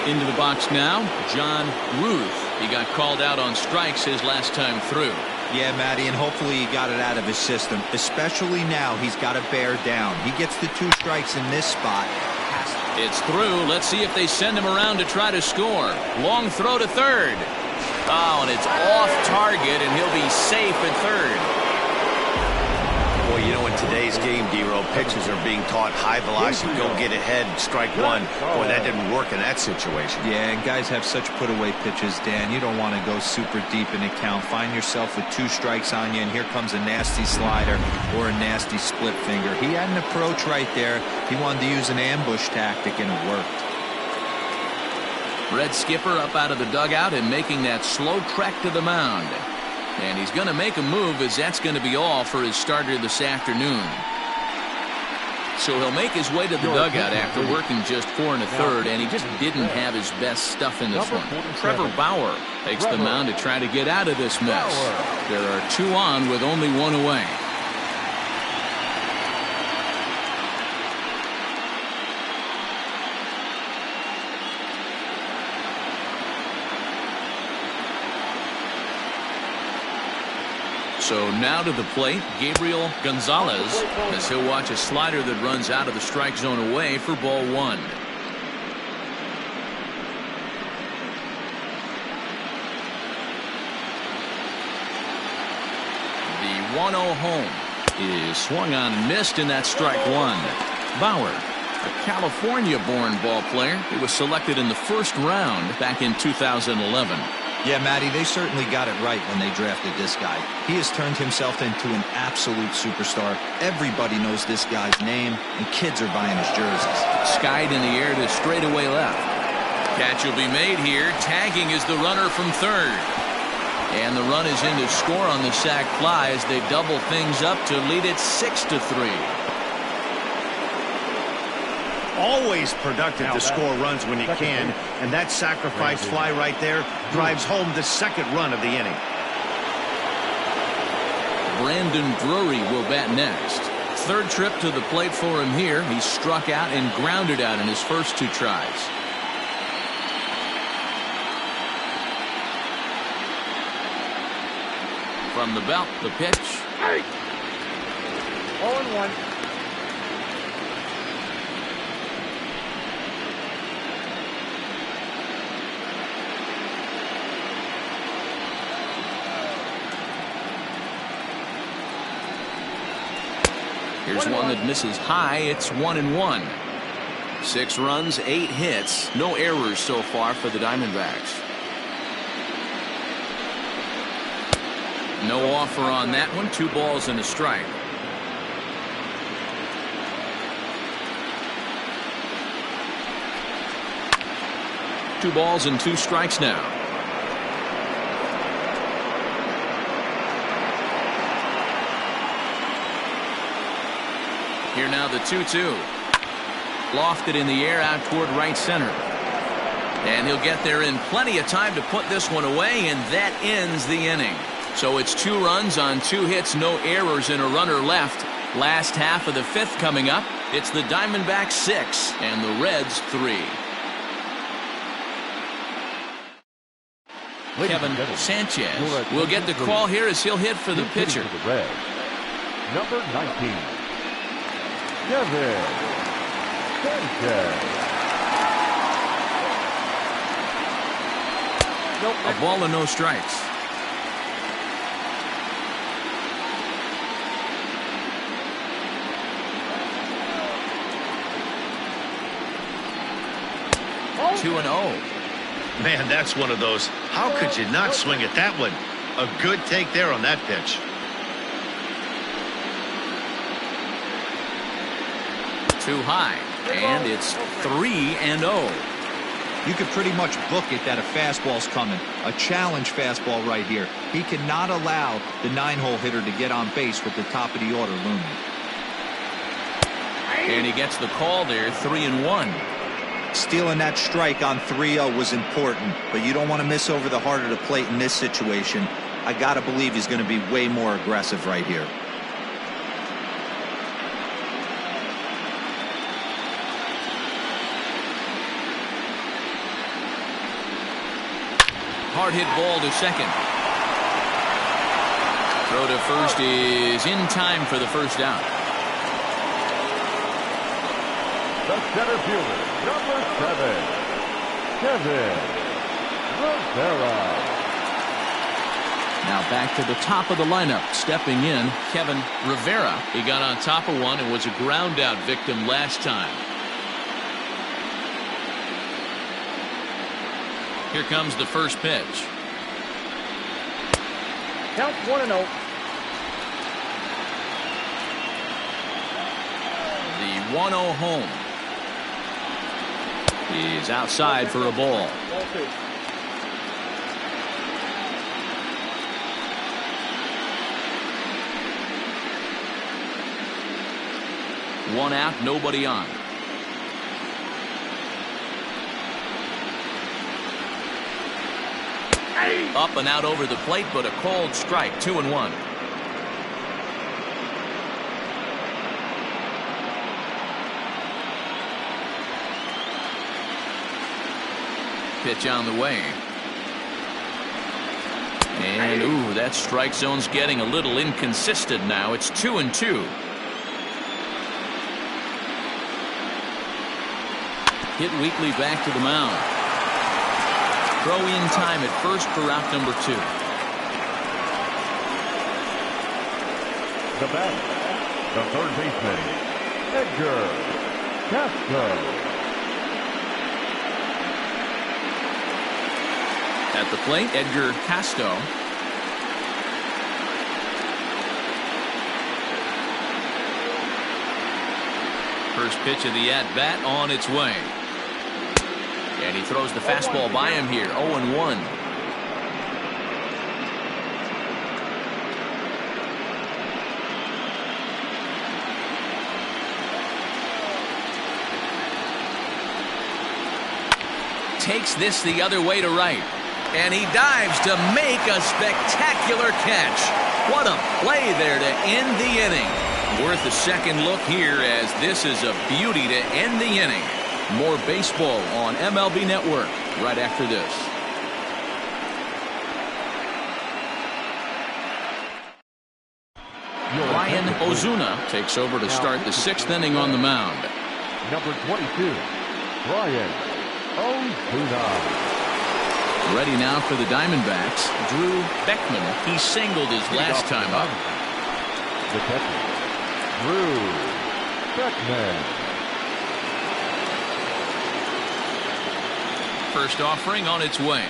Into the box now, John Ruth. He got called out on strikes his last time through. Yeah, Matty, and hopefully he got it out of his system. Especially now, he's got to bear down. He gets the 2 strikes in this spot. It's through. Let's see if they send him around to try to score. Long throw to third. Oh, and it's off target, and he'll be safe at third. Boy, you know, in today's game, D-Row, pitchers are being taught high velocity, go get ahead, strike one. Boy, that didn't work in that situation. Yeah, and guys have such put-away pitches, Dan. You don't want to go super deep in the count. Find yourself with 2 strikes on you, and here comes a nasty slider or a nasty split finger. He had an approach right there. He wanted to use an ambush tactic, and it worked. Red skipper up out of the dugout and making that slow trek to the mound. And he's going to make a move, as that's going to be all for his starter this afternoon. So he'll make his way to the dugout after working just 4 1/3, and he just didn't have his best stuff in this one. Trevor Bauer takes the mound to try to get out of this mess. There are 2 on with only 1 away. So now to the plate, Gabriel Gonzalez, as he'll watch a slider that runs out of the strike zone away for ball 1. The 1-0 home is swung on and missed, and that's strike 1. Bauer, a California-born ball player. He was selected in the first round back in 2011. Yeah, Matty, they certainly got it right when they drafted this guy. He has turned himself into an absolute superstar. Everybody knows this guy's name, and kids are buying his jerseys. Skied in the air to straightaway left. Catch will be made here. Tagging is the runner from third. And the run is in to score on the sac fly as they double things up to lead it 6-3. Always productive to score runs when you can, and that sacrifice fly right there drives home the second run of the inning. Brandon Drury will bat next. Third trip to the plate for him here. He struck out and grounded out in his first 2 tries. From the belt, the pitch. 0-1. Here's one that misses high. It's 1-1. 6 runs, 8 hits. No errors so far for the Diamondbacks. No offer on that one. 2 balls and a strike. Two balls and 2 strikes now. Here now the 2-2. Lofted in the air out toward right center. And he'll get there in plenty of time to put this one away, and that ends the inning. So it's 2 runs on 2 hits, no errors, and a runner left. Last half of the 5th coming up. It's the Diamondbacks 6 and the Reds 3. Kevin Sanchez will get the call here as he'll hit for the pitcher. Number 19. Kevin Sanchez. A ball and no strikes. Oh. 2-0. Man, that's one of those. How could you not swing at that one? A good take there on that pitch. Too high. And it's 3-0. You could pretty much book it that a fastball's coming. A challenge fastball right here. He cannot allow the 9-hole hitter to get on base with the top of the order looming. And he gets the call there, 3-1. Stealing that strike on 3-0 was important, but you don't want to miss over the heart of the plate in this situation. I got to believe he's going to be way more aggressive right here. Hard hit ball to second. Throw to first is in time for the first out. The center fielder, number 7, Kevin Rivera. Now back to the top of the lineup. Stepping in, Kevin Rivera. He got on top of one and was a ground out victim last time. Here comes the first pitch. Count 1-0. The 1-0 home. He's outside for a ball. Ball 2. One out, nobody on. Up and out over the plate, but a called strike, 2-1. Pitch on the way. And, ooh, that strike zone's getting a little inconsistent now. It's 2-2. Hit weakly back to the mound. Throw in time at first for out number 2. The batter, the third baseman, Edgar Castro. At the plate, Edgar Castro. First pitch of the at-bat on its way. And he throws the fastball by him here, 0-1. Takes this the other way to right. And he dives to make a spectacular catch. What a play there to end the inning. Worth a second look here, as this is a beauty to end the inning. More baseball on MLB Network right after this. Ryan Ozuna takes over to start the 6th inning on the mound. Number 22, Ryan Ozuna. Ready now for the Diamondbacks, Drew Beckman. He singled his last time up. The catcher, Drew Beckman. First offering on its way.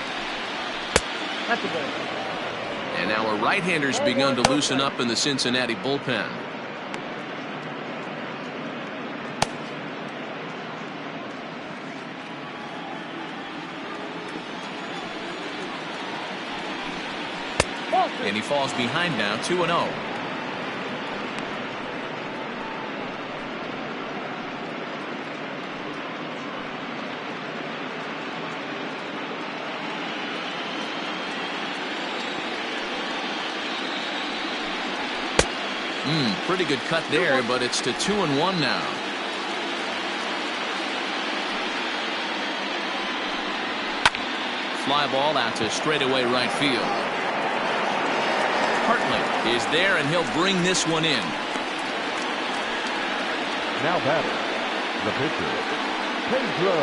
That's a ball. And now a right-hander's begun to loosen up in the Cincinnati bullpen. And he falls behind now, 2-0. Pretty good cut there, but it's to 2-1 now. Fly ball out to straightaway right field. Hartley is there, and he'll bring this one in. Now batter, the pitcher, Pedro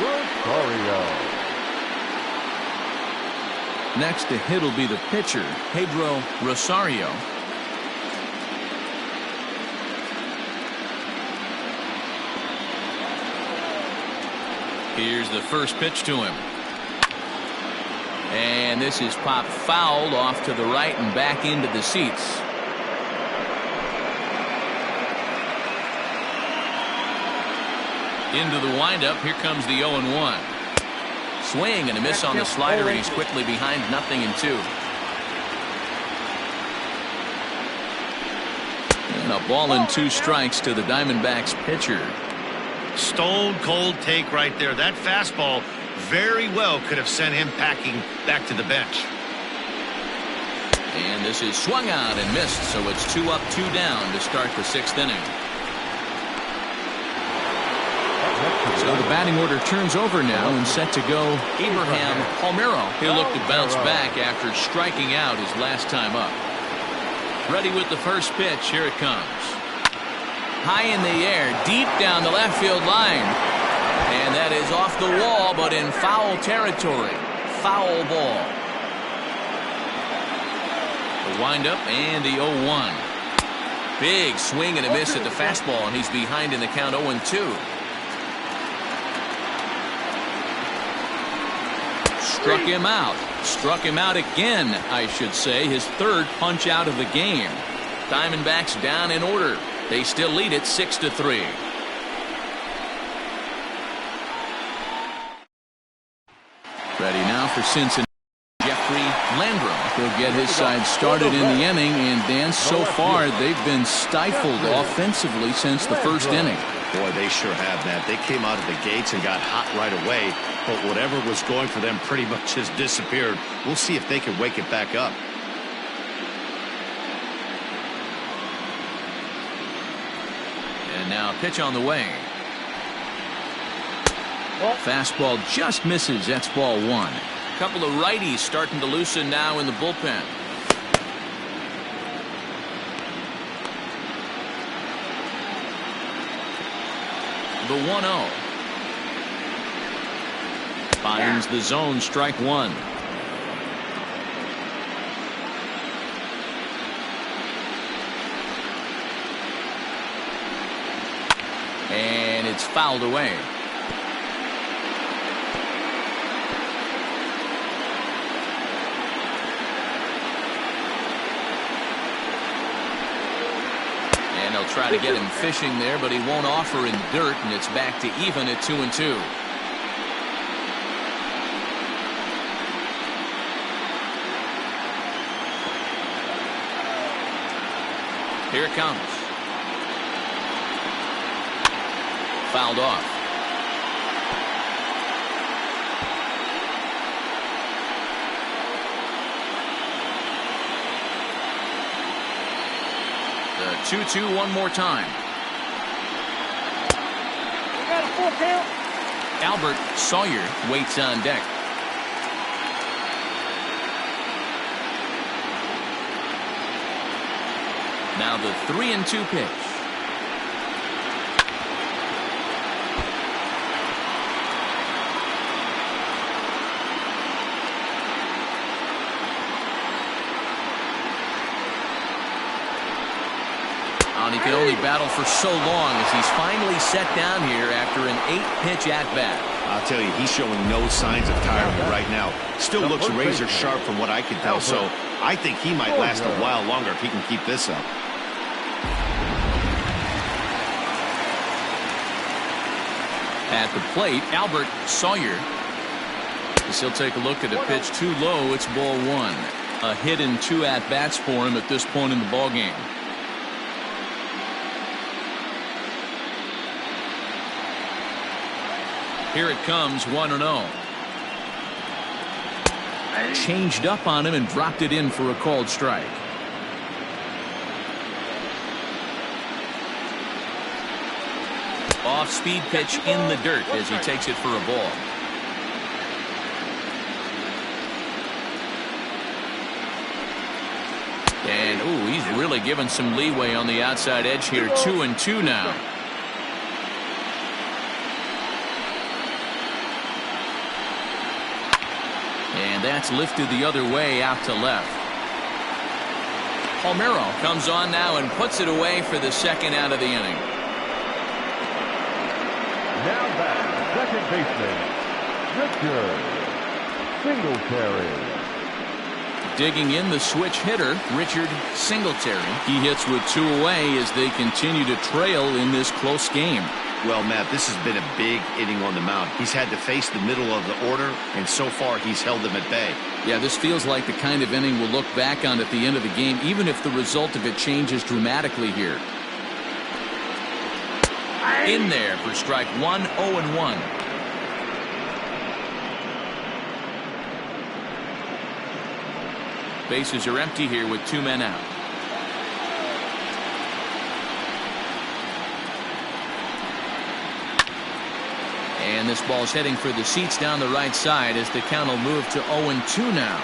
Rosario. Next to hit will be the pitcher, Pedro Rosario. Here's the first pitch to him. And this is popped fouled off to the right and back into the seats. Into the windup. Here comes the 0-1. Swing and a miss on the slider, and he's quickly behind 0-2. And a ball and 2 strikes to the Diamondbacks pitcher. Stone cold take right there. That fastball very well could have sent him packing back to the bench. And this is swung out and missed, so it's 2 up, 2 down to start the 6th inning. So the batting order turns over now and set to go Abraham Palmeiro. He'll look to bounce back after striking out his last time up. Ready with the first pitch. Here it comes. High in the air, deep down the left field line. And that is off the wall, but in foul territory. Foul ball. The windup and the 0-1. Big swing and a miss at the fastball, and he's behind in the count 0-2. Struck him out. Struck him out again, I should say. His 3rd punch out of the game. Diamondbacks down in order. They still lead it 6-3. Ready now for Cincinnati. Jeffrey Landrum will get his side started in the inning. And Dan, so far they've been stifled offensively since the 1st inning. Boy, they sure have, Matt. They came out of the gates and got hot right away, but whatever was going for them pretty much has disappeared. We'll see if they can wake it back up. And now a pitch on the way. Fastball just misses. That's ball 1. A couple of righties starting to loosen now in the bullpen. The 1-0. Finds the zone, strike 1. And it's fouled away. And they'll try to get him fishing there, but he won't offer in dirt, and it's back to even at 2-2. Here it comes. Fouled off. The 2-2 one more time. We got a 4 count. Albert Sawyer waits on deck. Now the 3-2 pitch. And he can only battle for so long as he's finally set down here after an 8-pitch at-bat. I'll tell you, he's showing no signs of tiring right now. Still looks razor sharp from what I can tell, so I think he might last a while longer if he can keep this up. At the plate, Albert Sawyer. As he'll take a look at a pitch too low. It's ball 1. A hit in 2 at-bats for him at this point in the ballgame. Here it comes, 1-0. Changed up on him and dropped it in for a called strike. Off-speed pitch in the dirt as he takes it for a ball. And, ooh, he's really given some leeway on the outside edge here. 2-2 now. And that's lifted the other way out to left. Palmeiro comes on now and puts it away for the second out of the inning. Now back, second baseman, Richard Singletary. Digging in, the switch hitter, Richard Singletary. He hits with 2 away as they continue to trail in this close game. Well, Matt, this has been a big inning on the mound. He's had to face the middle of the order, and so far he's held them at bay. Yeah, this feels like the kind of inning we'll look back on at the end of the game, even if the result of it changes dramatically here. In there for strike 1, 0-1. Bases are empty here with 2 men out. And this ball's heading for the seats down the right side as the count will move to 0-2 now.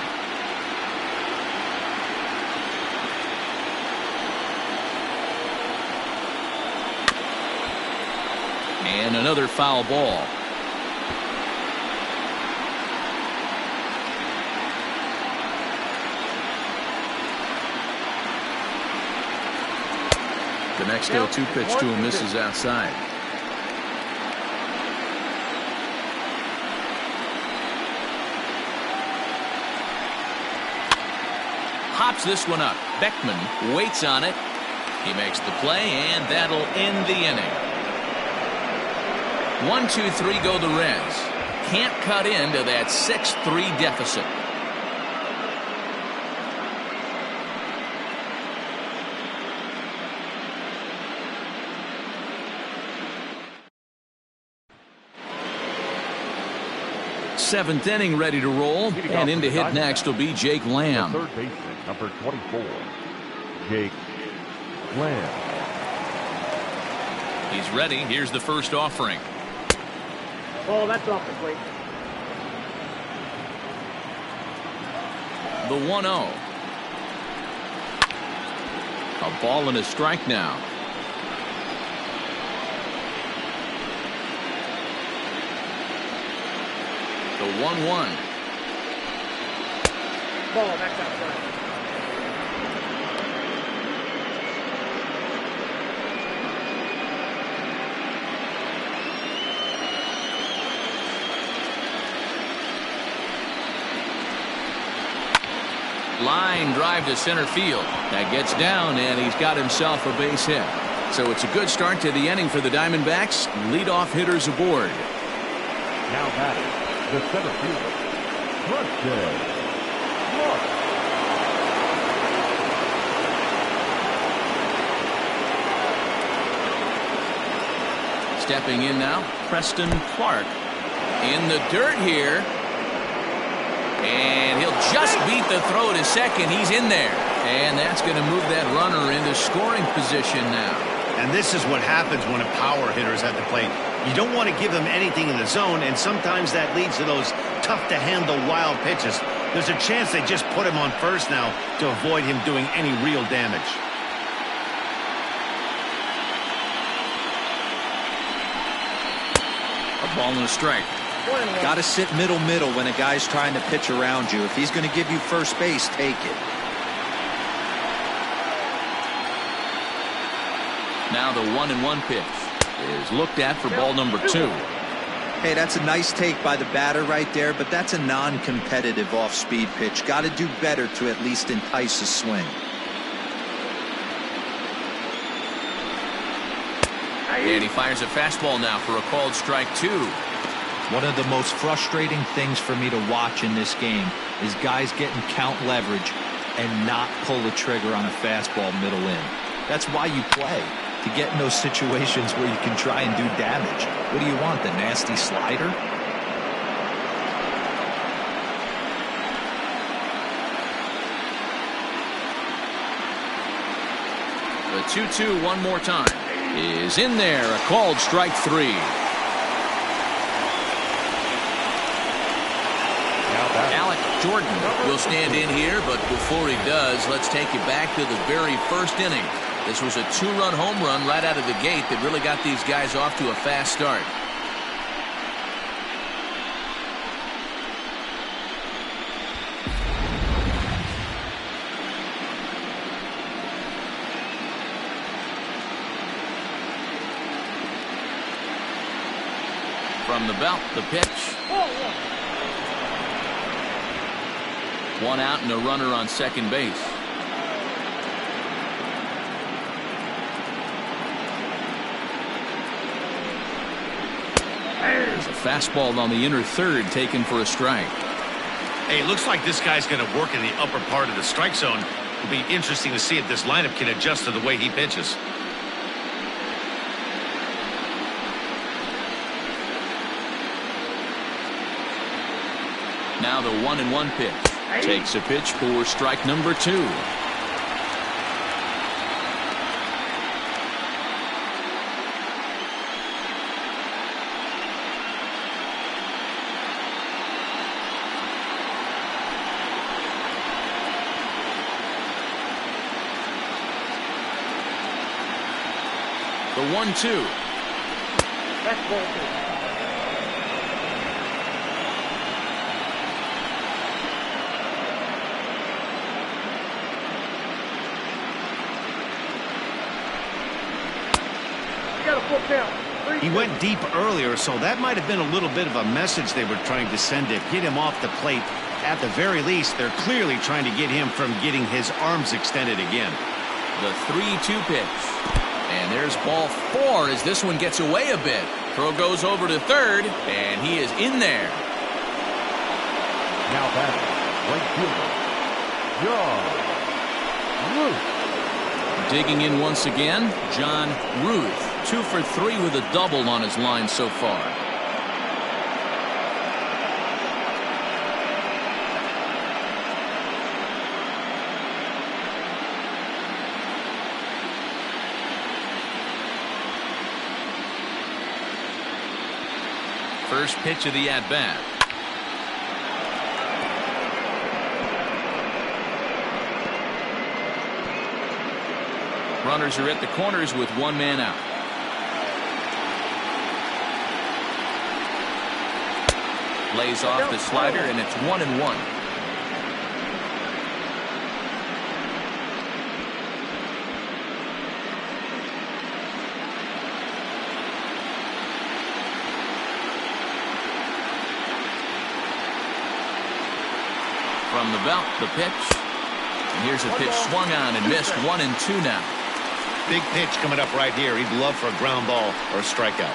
And another foul ball. The next 0-2 pitch to him misses outside. Hops this one up. Beckman waits on it. He makes the play, and that'll end the inning. 1-2-3 go the Reds. Can't cut into that 6-3 deficit. Seventh inning ready to roll, and in to hit next will be Jake Lamb. Third baseman, number 24, Jake Lamb. He's ready. Here's the first offering. Oh, that's off the plate. The 1-0. A ball and a strike now. The 1-1. Ball, that's outside. Line drive to center field. That gets down, and he's got himself a base hit. So it's a good start to the inning for the Diamondbacks. Leadoff hitters aboard. Now batting, the center fielder, Preston. Stepping in now, Preston Clark. In the dirt here. And he'll just beat the throw to second. He's in there. And that's going to move that runner into scoring position now. And this is what happens when a power hitter is at the plate. You don't want to give them anything in the zone, and sometimes that leads to those tough-to-handle wild pitches. There's a chance they just put him on first now to avoid him doing any real damage. A ball and a strike. Got to sit middle when a guy's trying to pitch around you. If he's going to give you first base, take it. Now the 1-1 pitch is looked at for ball number 2. Hey, that's a nice take by the batter right there, but that's a non-competitive off-speed pitch. Got to do better to at least entice a swing. And he fires a fastball now for a called strike 2. One of the most frustrating things for me to watch in this game is guys getting count leverage and not pull the trigger on a fastball middle in. That's why you play, to get in those situations where you can try and do damage. What do you want, the nasty slider? The 2-2 one more time is in there, a called strike 3. Alec Jordan will stand in here, but before he does, let's take you back to the very first inning. This was a 2-run home run right out of the gate that really got these guys off to a fast start. From the belt, the pitch. One out and a runner on second base. There's a fastball on the inner third taken for a strike. Hey, looks like this guy's going to work in the upper part of the strike zone. It'll be interesting to see if this lineup can adjust to the way he pitches. Now the 1-1 pitch. Takes a pitch for strike number 2. The 1-2. That's ball 2. He went deep earlier, so that might have been a little bit of a message they were trying to send to get him off the plate. At the very least, they're clearly trying to get him from getting his arms extended again. The 3-2 pitch. And there's ball 4 as this one gets away a bit. Throw goes over to third, and he is in there. Now batting, right fielder, John Ruth. Digging in once again, John Ruth. 2 for 3 with a double on his line so far. First pitch of the at-bat. Runners are at the corners with one man out. Lays off the slider, and it's 1-1. From the belt, the pitch. And here's a pitch swung on and missed. 1-2 now. Big pitch coming up right here. He'd love for a ground ball or a strikeout.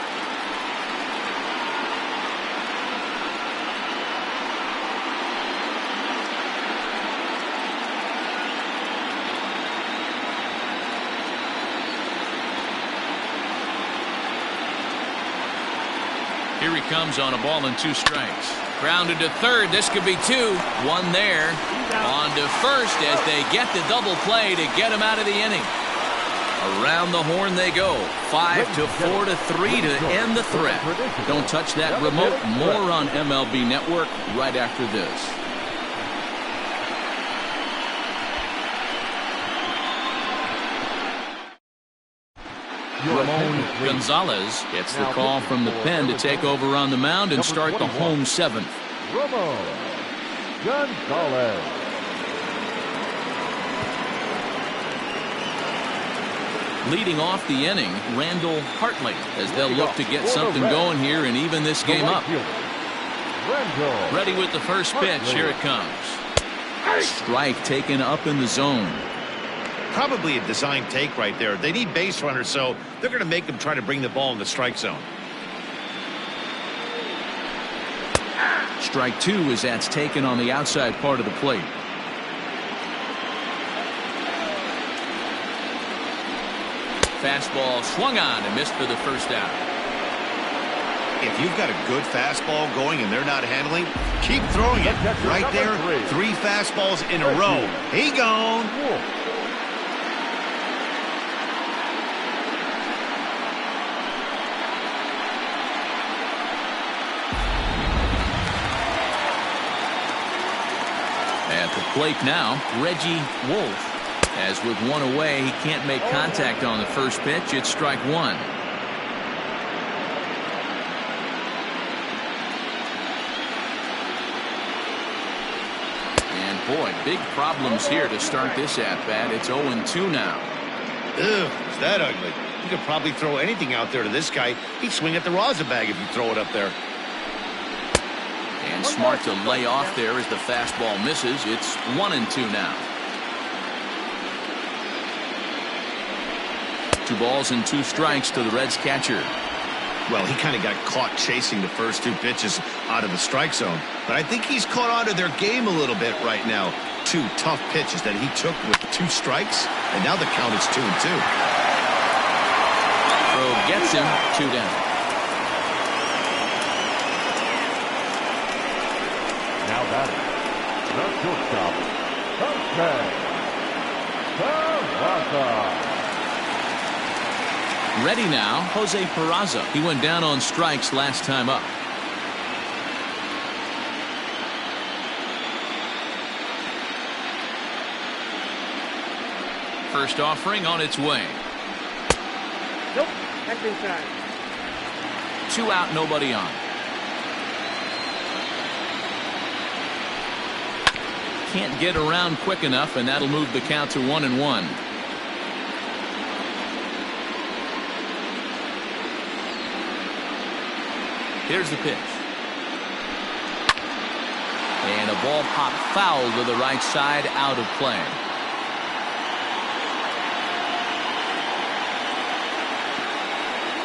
Here he comes on a ball and 2 strikes. Grounded to third. This could be 2. 1 there. On to first as they get the double play to get him out of the inning. Around the horn they go. 5-4-3 to end the threat. Don't touch that remote. More on MLB Network right after this. Ramon Gonzalez gets the call from the pen to take over on the mound and start the home 7th. Ramon Gonzalez. Leading off the inning, Randall Hartley, as they'll look to get something going here and even this game up. Ready with the first pitch. Here it comes. Strike taken up in the zone. Probably a design take right there. They need base runners, so they're going to make them try to bring the ball in the strike zone. Strike 2 as that's taken on the outside part of the plate. Fastball swung on and missed for the first out. If you've got a good fastball going and they're not handling, keep throwing it. Right there, 3 fastballs in a row. He gone. plate now, Reggie Wolf. As with one away, he can't make contact on the first pitch. It's strike one. And boy, big problems here to start this at-bat. It's 0-2 now. Ugh, is that ugly? You could probably throw anything out there to this guy. He'd swing at the rosin bag if you throw it up there. And smart to lay off there as the fastball misses. It's 1-2 now. 2 balls and 2 strikes to the Reds catcher. Well, he kind of got caught chasing the first 2 pitches out of the strike zone. But I think he's caught on to their game a little bit right now. 2 tough pitches that he took with 2 strikes, and now the count is 2-2. Throw gets him, 2 down. Now batting, the shortstop, Jose Peraza. Ready now, Jose Peraza. He went down on strikes last time up. First offering on its way. Nope, that's inside. 2 out, nobody on. Can't get around quick enough, and that'll move the count to 1-1. Here's the pitch. And a ball popped foul to the right side, out of play.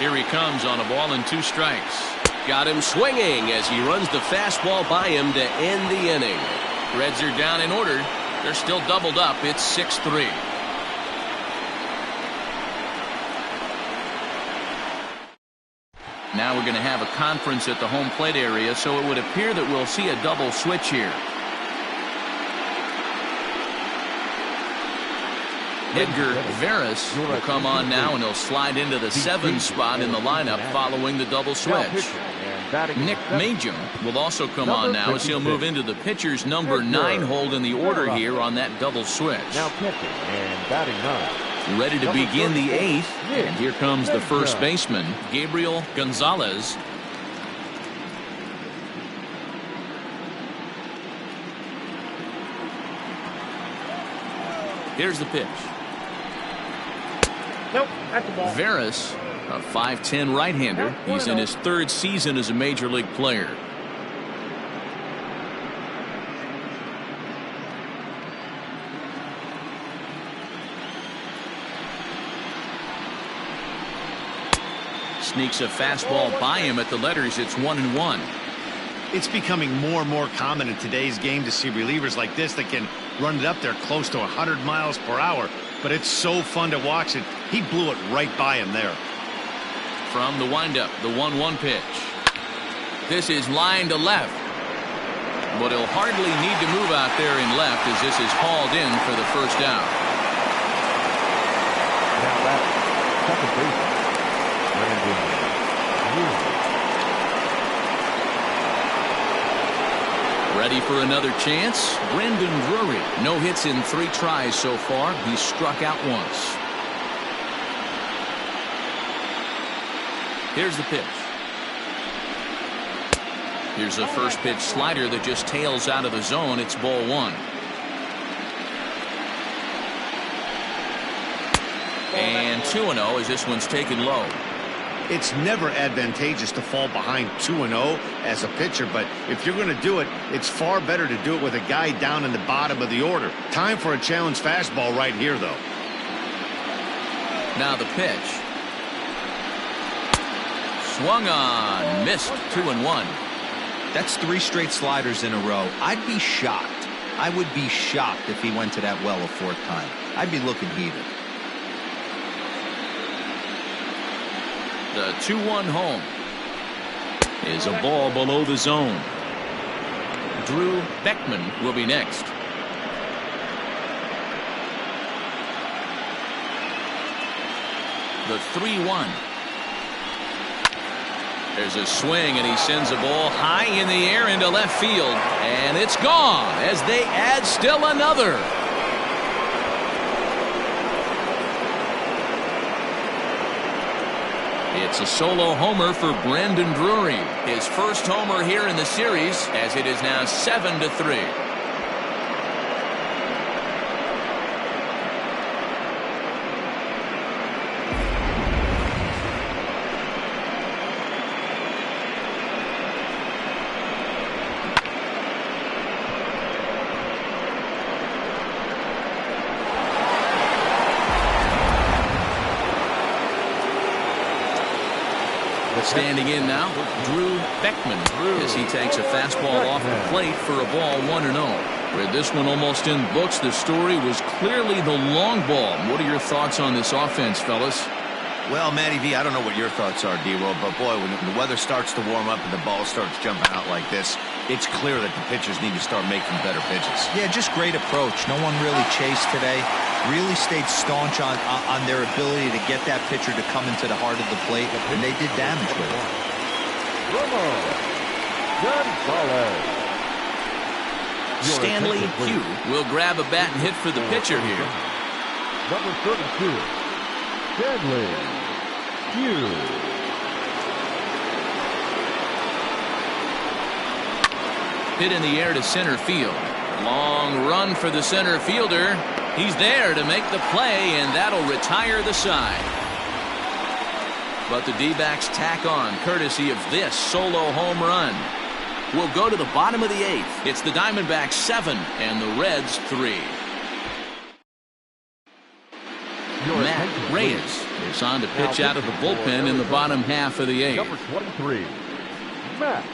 Here he comes on a ball and 2 strikes. Got him swinging as he runs the fastball by him to end the inning. Reds are down in order. They're still doubled up. It's 6-3. Now we're going to have a conference at the home plate area, so it would appear that we'll see a double switch here. Edgar Veras will come on now, and he'll slide into the 7 spot in the lineup following the double switch. Nick Majum will also come on now as he'll move into the pitcher's number 9 hold in the order here on that double switch. Now pitching and batting 9. Ready to begin the 8th, and here comes the first baseman, Gabriel Gonzalez. Here's the pitch. Nope, that's the ball. Veras, a 5'10" right-hander. He's in his 3rd season as a major league player. Sneaks a fastball by him at the letters. It's 1-1. It's becoming more and more common in today's game to see relievers like this that can run it up there close to 100 miles per hour. But it's so fun to watch it. He blew it right by him there. From the windup, the 1-1 pitch. This is line to left. But he'll hardly need to move out there in left as this is hauled in for the first out. Now batting, second baseman, Ready for another chance? Brendan Drury. No hits in 3 tries so far. He's struck out once. Here's the pitch. Here's a first pitch slider that just tails out of the zone. It's ball 1. And 2-0 as this one's taken low. It's never advantageous to fall behind 2-0 as a pitcher, but if you're going to do it, it's far better to do it with a guy down in the bottom of the order. Time for a challenge fastball right here, though. Now the pitch. Swung on, missed. 2-1. That's 3 straight sliders in a row. I'd be shocked. I would be shocked if he went to that well a 4th time. I'd be looking heated. The 2-1 home is a ball below the zone. Drew Beckman will be next. The 3-1. There's a swing, and he sends a ball high in the air into left field. And it's gone as they add still another. It's a solo homer for Brandon Drury. His first homer here in the series, as it is now 7-3. Standing in now, Drew Beckman, as he takes a fastball off the plate for a ball 1-0. With this one almost in books, the story was clearly the long ball. What are your thoughts on this offense, fellas? Well, Matty V, I don't know what your thoughts are, D-Roll, but boy, when the weather starts to warm up and the ball starts jumping out like this, it's clear that the pitchers need to start making better pitches. Yeah, just great approach. No one really chased today. Really stayed staunch on their ability to get that pitcher to come into the heart of the plate, and they did damage with it. Stanley Hugh will grab a bat and hit for the pitcher here. Number 32, Stanley Hugh. Hit in the air to center field. Long run for the center fielder. He's there to make the play, and that'll retire the side. But the D-backs tack on, courtesy of this solo home run. We'll go to the bottom of the 8th. It's the Diamondbacks 7 and the Reds 3. Matt Reyes is on to pitch out of the bullpen in the bottom half of the 8th. Number 23, Matt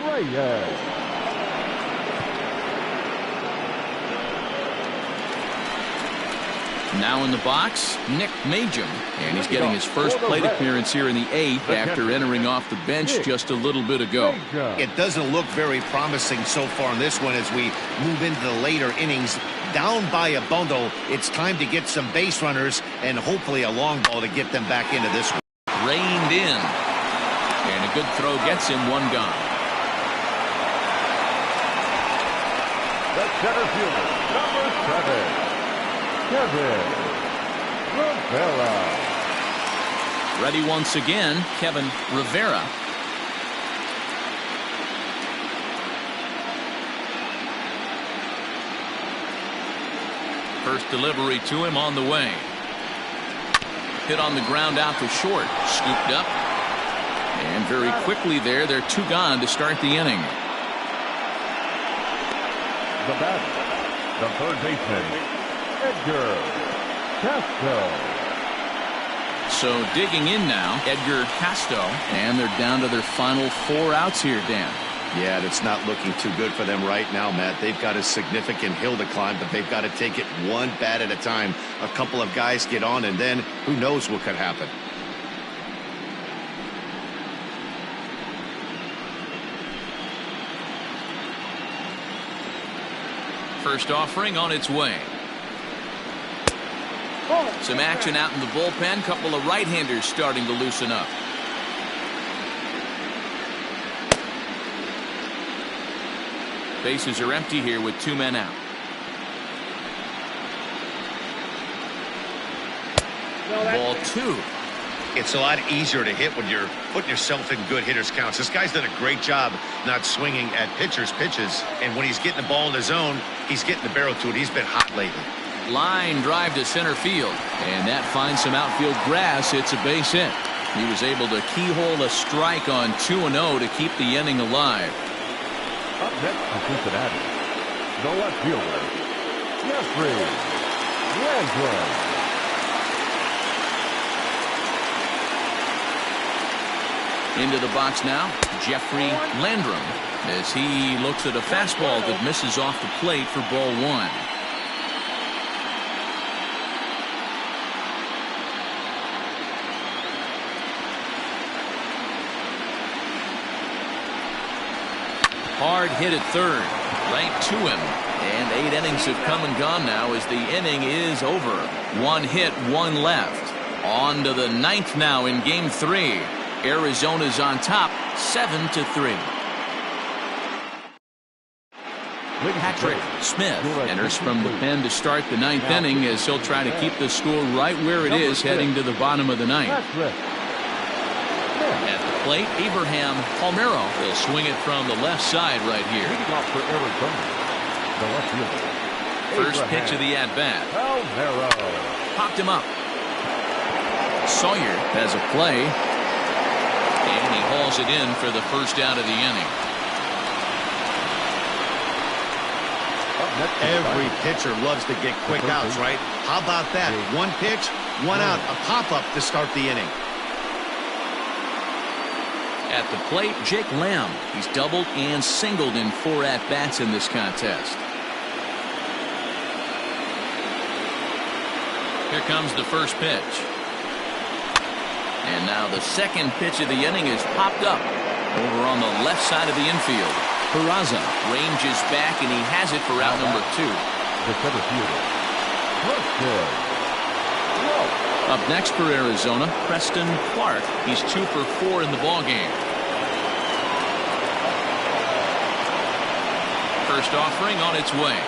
Reyes. Now in the box, Nick Majum, and he's getting his first plate appearance here in the 8th after entering off the bench just a little bit ago. It doesn't look very promising so far in this one as we move into the later innings. Down by a bundle, it's time to get some base runners and hopefully a long ball to get them back into this one. Reined in, and a good throw gets him one gone. The center fielder, number 7. Kevin Rivera. Ready once again, Kevin Rivera. First delivery to him on the way. Hit on the ground out to short. Scooped up. And very quickly there, they're 2 gone to start the inning. The batter, the third baseman, Edgar Castro. So digging in now, Edgar Castro, and they're down to their final 4 outs here, Dan. Yeah, and it's not looking too good for them right now, Matt. They've got a significant hill to climb, but they've got to take it one bat at a time. A couple of guys get on, and then who knows what could happen. First offering on its way. Some action out in the bullpen. Couple of right-handers starting to loosen up. Bases are empty here with 2 men out. Ball 2. It's a lot easier to hit when you're putting yourself in good hitters counts. This guy's done a great job not swinging at pitchers' pitches. And when he's getting the ball in the zone, he's getting the barrel to it. He's been hot lately. Line drive to center field, and that finds some outfield grass. It's a base hit. He was able to keyhole a strike on 2-0 to keep the inning alive. Up next to Cincinnati, the left fielder, Jeffrey Landrum. Into the box now, Jeffrey Landrum, as he looks at a fastball that misses off the plate for ball 1. Hard hit at third, right to him, and 8 innings have come and gone now as the inning is over. 1 hit, 1 left. On to the 9th now in game 3. Arizona's on top 7-3. Patrick Smith enters from the pen to start the ninth inning as he'll try to keep the score right where it is heading to the bottom of the ninth. At the plate, Abraham Palmeiro will swing it from the left side right here. First pitch of the at-bat. Popped him up. Sawyer has a play. And he hauls it in for the first out of the inning. Every pitcher loves to get quick outs, right? How about that? One pitch, one out, a pop-up to start the inning. At the plate, Jake Lamb. He's doubled and singled in 4 at-bats in this contest. Here comes the first pitch. And now the second pitch of the inning is popped up over on the left side of the infield. Peraza ranges back, and he has it for out number 2. Up next for Arizona, Preston Clark. He's 2 for 4 in the ballgame. First offering on its way.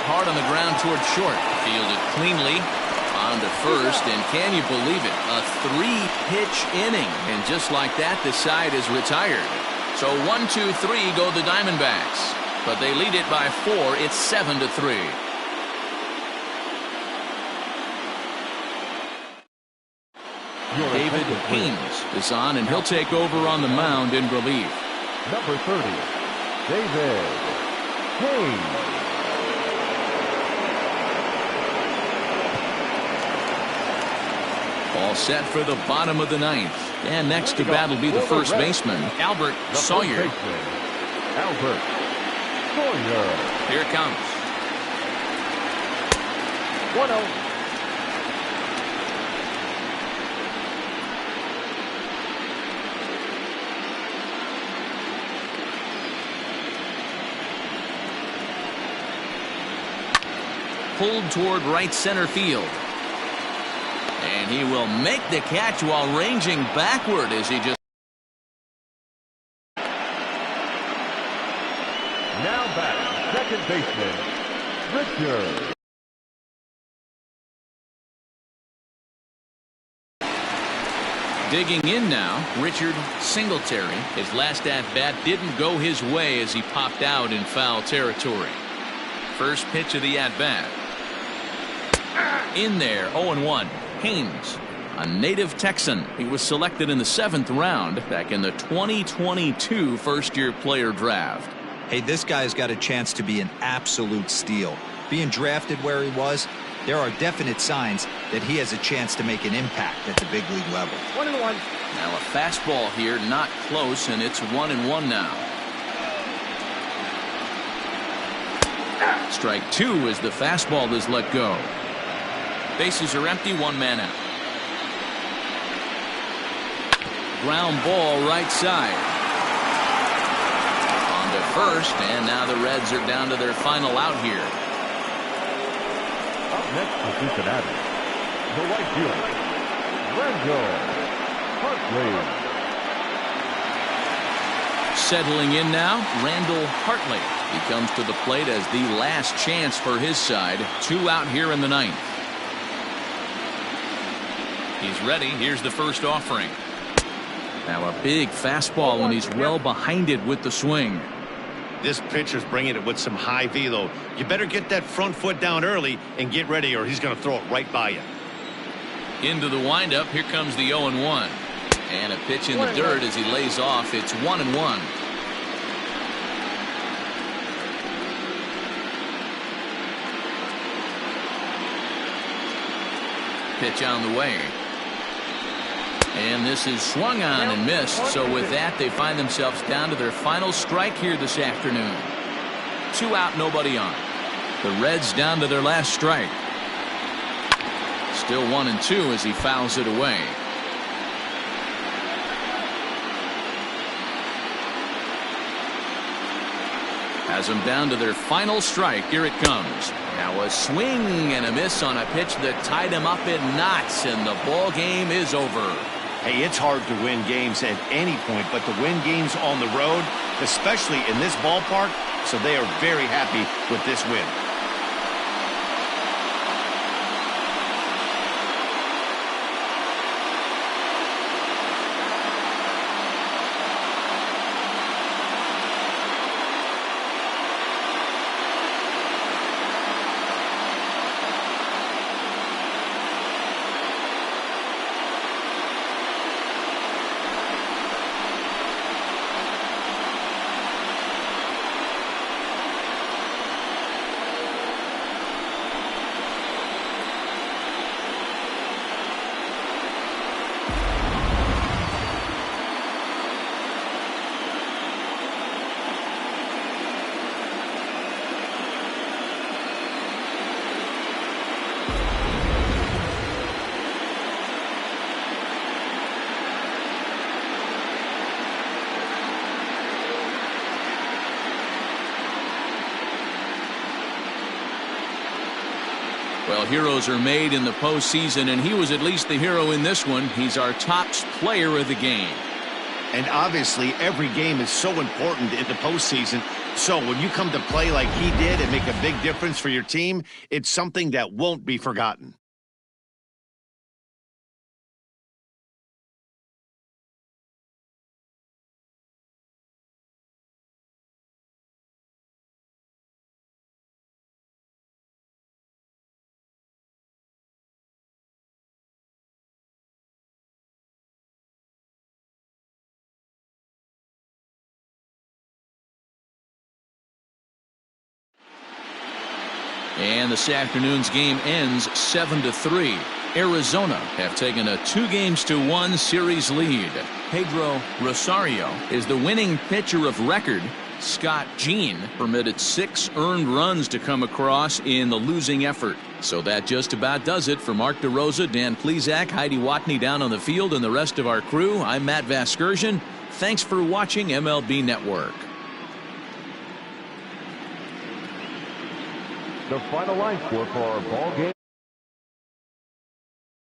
Hard on the ground toward short. Fielded cleanly. On to first, and can you believe it? A 3-pitch inning, and just like that, the side is retired. So 1-2-3 go the Diamondbacks, but they lead it by 4. It's 7-3. David Haynes is on, and he'll take over on the mound in relief. Number 30, David Haynes. All set for the bottom of the ninth. And next to bat will be the first baseman, Albert Sawyer. Albert Sawyer. Here it comes. 1-0. Pulled toward right center field. And he will make the catch while ranging backward as he just... Now back, second baseman, Richard. Digging in now, Richard Singletary. His last at-bat didn't go his way as he popped out in foul territory. First pitch of the at-bat. In there, 0-1. Haynes, a native Texan. He was selected in the 7th round back in the 2022 first-year player draft. Hey, this guy's got a chance to be an absolute steal. Being drafted where he was, there are definite signs that he has a chance to make an impact at the big league level. 1-1. Now a fastball here, not close, and it's 1-1 now. Strike 2 as the fastball is let go. Bases are empty, 1 man out. Ground ball right side. On to first, and now the Reds are down to their final out here. Up next for Cincinnati, the right fielder, Randall Hartley. Settling in now, Randall Hartley. He comes to the plate as the last chance for his side. 2 out here in the ninth. He's ready. Here's the first offering. Now a big fastball when he's well behind it with the swing. This pitcher's bringing it with some high velo. You better get that front foot down early and get ready, or he's going to throw it right by you. Into the windup. Here comes the 0-1. And a pitch in the dirt as he lays off. It's 1-1. Pitch on the way. And this is swung on and missed. So with that, they find themselves down to their final strike here this afternoon. 2 out, nobody on. The Reds down to their last strike. Still 1-2 as he fouls it away. Has them down to their final strike. Here it comes. Now a swing and a miss on a pitch that tied him up in knots, and the ball game is over. Hey, it's hard to win games at any point, but to win games on the road, especially in this ballpark, so they are very happy with this win. Well, heroes are made in the postseason, and he was at least the hero in this one. He's our top player of the game. And obviously, every game is so important in the postseason. So when you come to play like he did and make a big difference for your team, it's something that won't be forgotten. And this afternoon's game ends 7-3. Arizona have taken a 2-1 series lead. Pedro Rosario is the winning pitcher of record. Scott Jean permitted 6 earned runs to come across in the losing effort. So that just about does it for Mark DeRosa, Dan Plesac, Heidi Watney down on the field, and the rest of our crew. I'm Matt Vasgersian. Thanks for watching MLB Network. The final line score for our ball game.